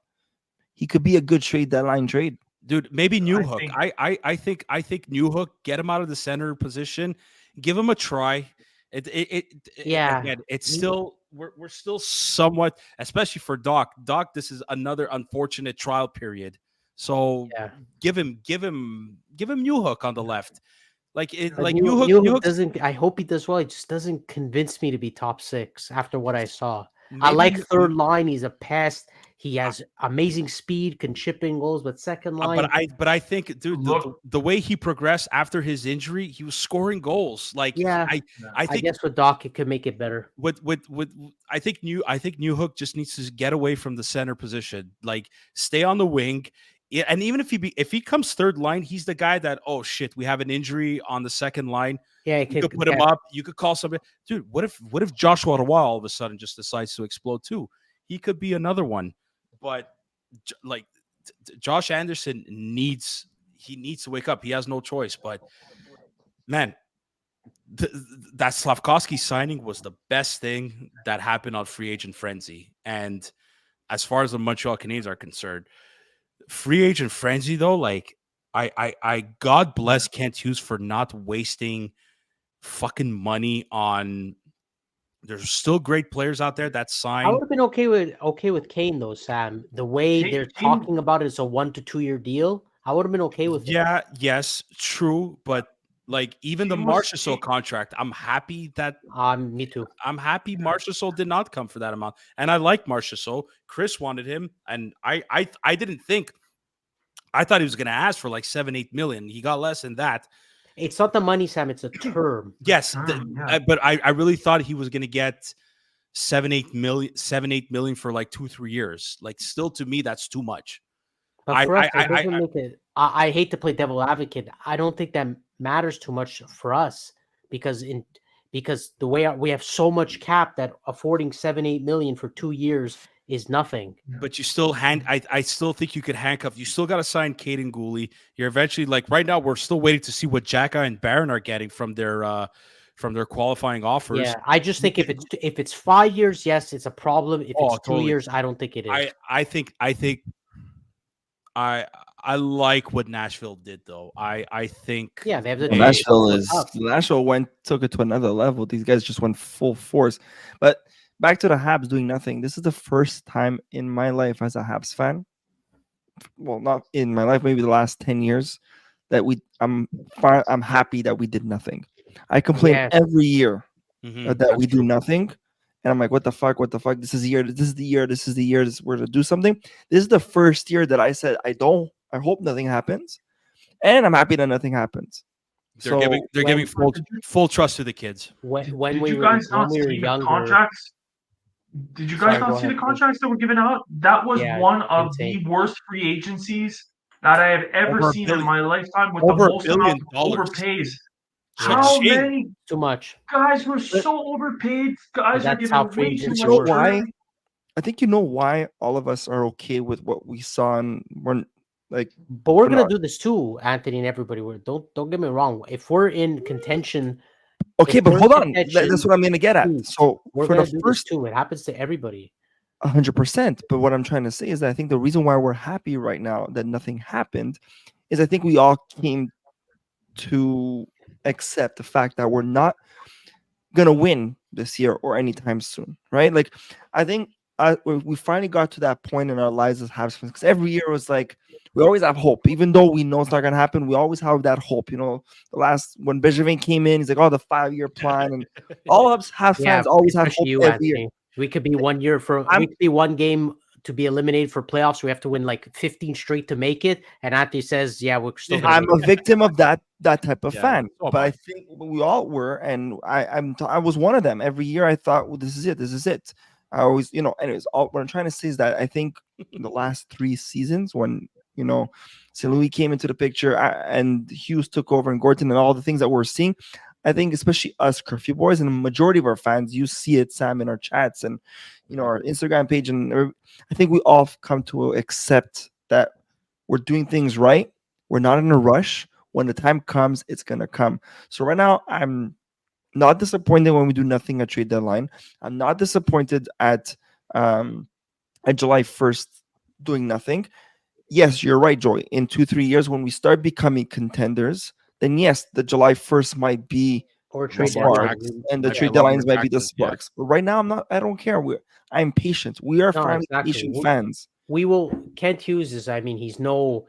he could be a good deadline trade. Dude, maybe Newhook. I think Newhook, get him out of the center position, give him a try. Again, it's still we're still somewhat, especially for Doc. Doc, this is another unfortunate trial period. So give him Newhook on the left. Newhook doesn't. I hope he does well. It just doesn't convince me to be top six after what I saw. I like third line. He's a pest. He has amazing speed, can chip in goals, but second line. But I think, dude, the way he progressed after his injury, he was scoring goals. Like, I guess with Doc, it could make it better. I think Newhook just needs to get away from the center position, like stay on the wing. And even if he comes third line, he's the guy that, oh shit, we have an injury on the second line. Yeah, you could put him up. You could call somebody. Dude, what if Joshua Roy all of a sudden just decides to explode too? He could be another one. But like Josh Anderson needs to wake up. He has no choice. But man, that Slavkovsky signing was the best thing that happened on free agent frenzy. And as far as the Montreal Canadiens are concerned, free agent frenzy though, like I God bless Kent Hughes for not wasting fucking money on. There's still great players out there that sign. I would have been okay with Kane though, Sam. The way they're talking about it is a 1 to 2 year deal. I would have been okay with it. Yeah, yes, true. But like even the Marchessault contract, I'm happy that me too. I'm happy Marchessault did not come for that amount. And I like Marchessault. Chris wanted him, and I didn't think. I thought he was gonna ask for like 7-8 million. He got less than that. It's not the money, Sam. It's a term. Yes, but I really thought he was going to get 7-8 million for like 2-3 years. Like, still to me, that's too much. But for us, it doesn't make it. I hate to play devil advocate. I don't think that matters too much for us because the way we have so much cap that affording 7-8 million for 2 years is nothing. But you still I still think you could handcuff. You still got to sign Caden Gooley. You're eventually, like right now, we're still waiting to see what Xhekaj and Barron are getting from their qualifying offers. Yeah, I just think if it's 5 years, yes, it's a problem. If it's 2 years, I don't think it is. I think I like what Nashville did, though. I think they have the Nashville took it to another level. These guys just went full force. But back to the Habs doing nothing. This is the first time in my life as a Habs fan. Well, not in my life, maybe the last 10 years, that I'm happy that we did nothing. I complain every year that we do nothing. And I'm like, what the fuck? This is the year. We're to do something. This is the first year that I said, I hope nothing happens. And I'm happy that nothing happens. They're giving full trust to the kids. When we were younger, contracts? Did you guys not see the contracts that were given out? That was one of the worst free agencies that I have ever seen in my lifetime, with the most amount of overpays. How many? Too much. Guys were so overpaid. Guys are giving way too much. Why? I think you know why all of us are okay with what we saw, and we're like. But we're gonna do this too, Anthony and everybody. Don't get me wrong. If we're in contention. Okay, but hold on. That's what I'm going to get at. So we're going to do this too. It happens to everybody. 100%. But what I'm trying to say is that I think the reason why we're happy right now that nothing happened is I think we all came to accept the fact that we're not going to win this year or anytime soon, right? Like, I think we finally got to that point in our lives as Habs fans, because every year was like, we always have hope, even though we know it's not going to happen. We always have that hope. You know, when Benjamin came in, he's like, the 5-year plan, and all of us Habs fans always have hope every year. We could be 1 year we could be one game to be eliminated for playoffs. We have to win like 15 straight to make it. And Anthony says, we're still. I'm a victim of that type of fan, but I think we all were, and I was one of them. Every year I thought, well, this is it. I always, anyways, what I'm trying to say is that I think the last 3 seasons, when St. Louis came into the picture and Hughes took over and Gorton and all the things that we're seeing, I think especially us Curfew Boys and the majority of our fans, you see it, Sam, in our chats and our Instagram page, and I think we all come to accept that we're doing things right. We're not in a rush. When the time comes, it's gonna come. So right now, I'm not disappointed when we do nothing at trade deadline. I'm not disappointed at July 1st doing nothing. Yes, you're right, Joey. In 2-3 years, when we start becoming contenders, then yes, the July 1st might be or trade sparks, and the trade deadlines might be the sparks. But right now, I don't care. I'm patient. We are patient fans. We will. Kent Hughes is. I mean, he's no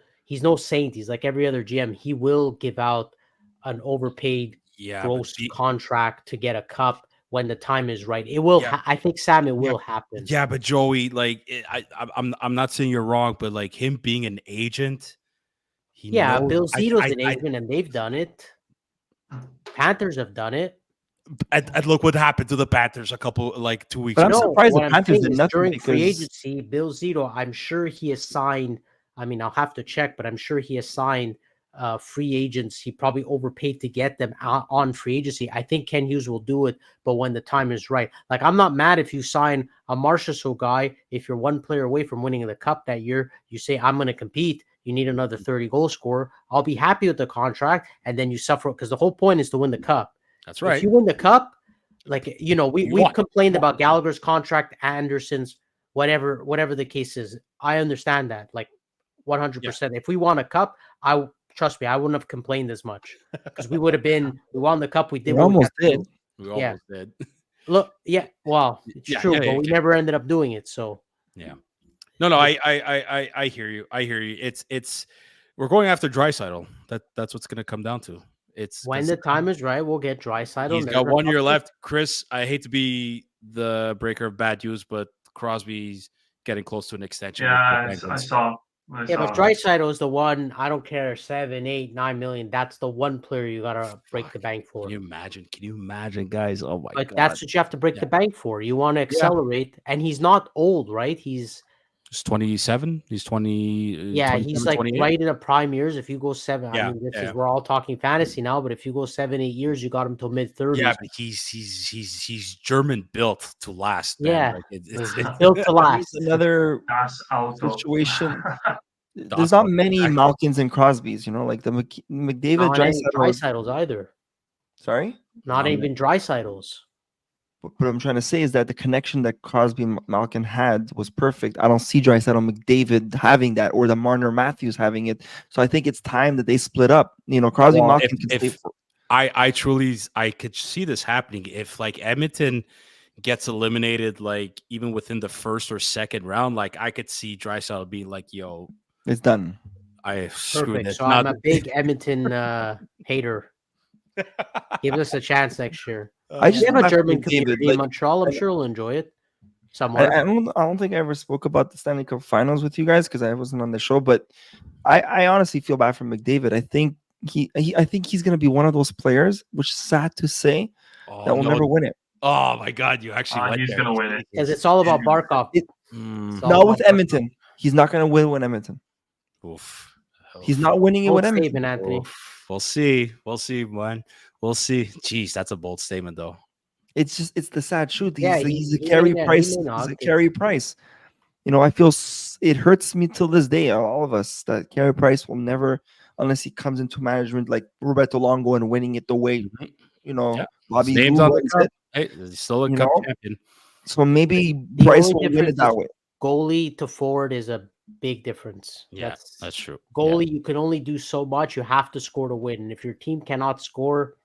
saint. He's like every other GM. He will give out an overpaid gross contract to get a cup when the time is right. It will. I think, Sam, it will happen. Yeah, but Joey, like, I'm not saying you're wrong, but like him being an agent. Bill Zito's an agent, and they've done it. Panthers have done it. And look what happened to the Panthers 2 weeks ago. I'm surprised the Panthers did nothing during free agency. Bill Zito, I'm sure he assigned. I mean, I'll have to check, but I'm sure he assigned free agents. He probably overpaid to get them on free agency. I think Ken Hughes will do it, but when the time is right. Like, I'm not mad if you sign a Marchessault guy. If you're one player away from winning the cup that year, you say, I'm going to compete. You need another 30 goal scorer. I'll be happy with the contract, and then you suffer, because the whole point is to win the cup. That's right. If you win the cup, like, we've complained about Gallagher's contract, Anderson's, whatever the case is. I understand that, like, 100%. Yeah. If we won a cup, trust me, I wouldn't have complained as much, because we won the cup. We almost did. We almost did. Look, well, it's true, but we never ended up doing it. So yeah. No, I hear you. It's we're going after Draisaitl. That's what's going to come down to. It's when the time is right, we'll get Draisaitl. He's got 1 year left. Chris, I hate to be the breaker of bad news, but Crosby's getting close to an extension. Yeah, I saw. But Draisaitl is the one. I don't care, 7, 8, 9 million. That's the one player you gotta break the bank for. Can you imagine, guys? Oh my god! That's what you have to break the bank for. You want to accelerate, and he's not old, right? He's 27. He's 20. Yeah, he's like 28. Right in the prime years. If you go 7, I mean, we're all talking fantasy now, but if you go 7, 8 years, you got him till mid-30s. Yeah, but he's German built to last. Man. Yeah, like it's built to last. Another situation. There's not many Malkins and Crosbys, like the McDavid, Draisaitl's either. Sorry, not even Draisaitl's. But what I'm trying to say is that the connection that Crosby and Malkin had was perfect. I don't see Draisaitl McDavid having that, or the Marner Matthews having it. So I think it's time that they split up. Crosby and Malkin can stay. I could see this happening if like Edmonton gets eliminated, like even within the first or second round. Like I could see Draisaitl being like, "Yo, it's done. I screwed it." So I'm a big Edmonton hater. Give us a chance next year. I just have a German community in Montreal. I'm sure we'll enjoy it. Somewhere. I don't think I ever spoke about the Stanley Cup Finals with you guys because I wasn't on the show. But I honestly feel bad for McDavid. I think he's going to be one of those players, which is sad to say, that will never win it. Oh my God, you actually he's going to win it because it's all about Barkov. Not with Edmonton. He's not going to win with Edmonton. Oof. He's not winning it with Edmonton. Anthony. We'll see, man. We'll see. Jeez, that's a bold statement, though. It's the sad truth. He's a Carey Price. He's a Carey Price. I feel it hurts me till this day, all of us, that Carey Price will never, unless he comes into management like Roberto Longo and winning it the way, Bobby name's on the cup. Hey, he's still a cup champion. So maybe Price will win it that way. Goalie to forward is a big difference. Yeah, that's true. Goalie, you can only do so much. You have to score to win. And if your team cannot score,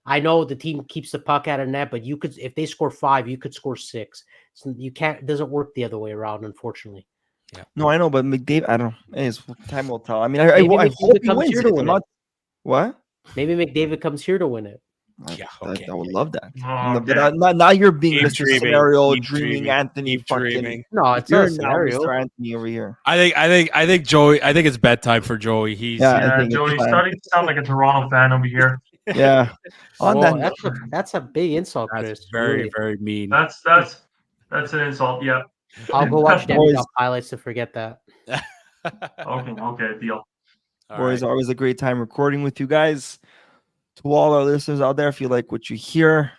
I know the team keeps the puck out of net, but if they score 5, you could score 6. So you can't. It doesn't work the other way around, unfortunately. Yeah. No, I know, but McDavid, I don't know. Time will tell. I mean, I hope he wins it. What? Maybe McDavid comes here to win it. Yeah, okay. I would love that. Okay. But now you're being Mr. Scenario, dreaming Anthony. Fucking, no, it's not a scenario. Mr. Anthony over here. I think Joey. I think it's bedtime for Joey. Joey's starting to sound like a Toronto fan over here. Yeah. That's a big insult, Chris. That's very, very mean. That's an insult. Yeah. I'll go watch Demidov highlights to forget that. Okay, deal. Boys, always a great time recording with you guys. To all our listeners out there, if you like what you hear,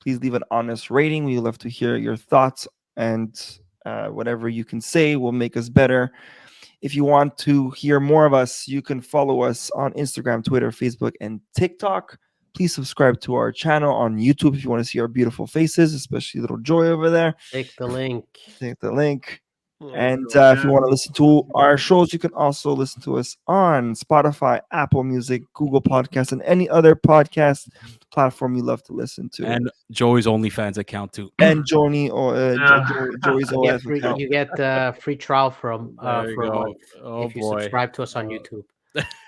please leave an honest rating. We love to hear your thoughts, and whatever you can say will make us better. If you want to hear more of us, you can follow us on Instagram, Twitter, Facebook, and TikTok. Please subscribe to our channel on YouTube if you want to see our beautiful faces, especially little Joy over there. Click the link. And if you want to listen to our shows, you can also listen to us on Spotify, Apple Music, Google Podcasts, and any other podcast platform you love to listen to. And Joey's OnlyFans account too. And Joey's OnlyFans account. You get free trial from for a month if you subscribe to us on YouTube.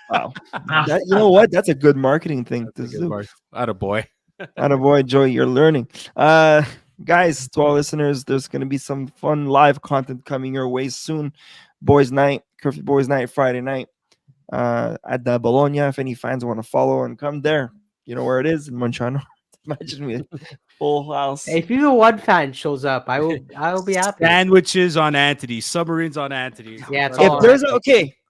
Wow. You know what? That's a good marketing thing to do. Attaboy, Joey, you're learning. Guys, to all listeners, there's going to be some fun live content coming your way soon. Boys Night, Curfew Boys Night, Friday night at the Bologna. If any fans want to follow and come there, you know where it is in Montreal. Imagine me, full house. Hey, if even one fan shows up, I will be happy. Sandwiches on Anthony, submarines on Anthony. Yeah,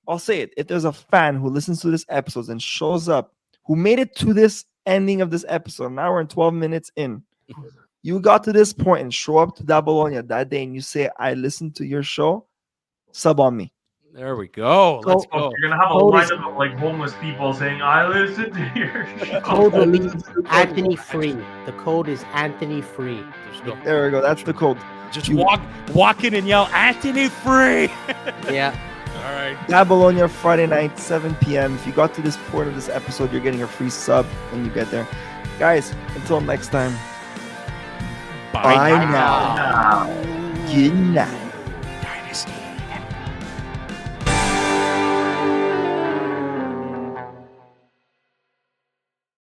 I'll say it. If there's a fan who listens to this episode and shows up, who made it to this ending of this episode, now we're in 12 minutes in. You got to this point and show up to that Bologna that day and you say, I listened to your show, sub on me. There we go. Let's go. You're going to have a lineup of like homeless people saying, I listened to your show. Code will be Anthony Free. The code is Anthony Free. There we go. That's the code. Just walk in and yell, Anthony Free. Yeah. All right. That Bologna, Friday night, 7 p.m. If you got to this point of this episode, you're getting a free sub when you get there. Guys, until next time. Bye now. Good night.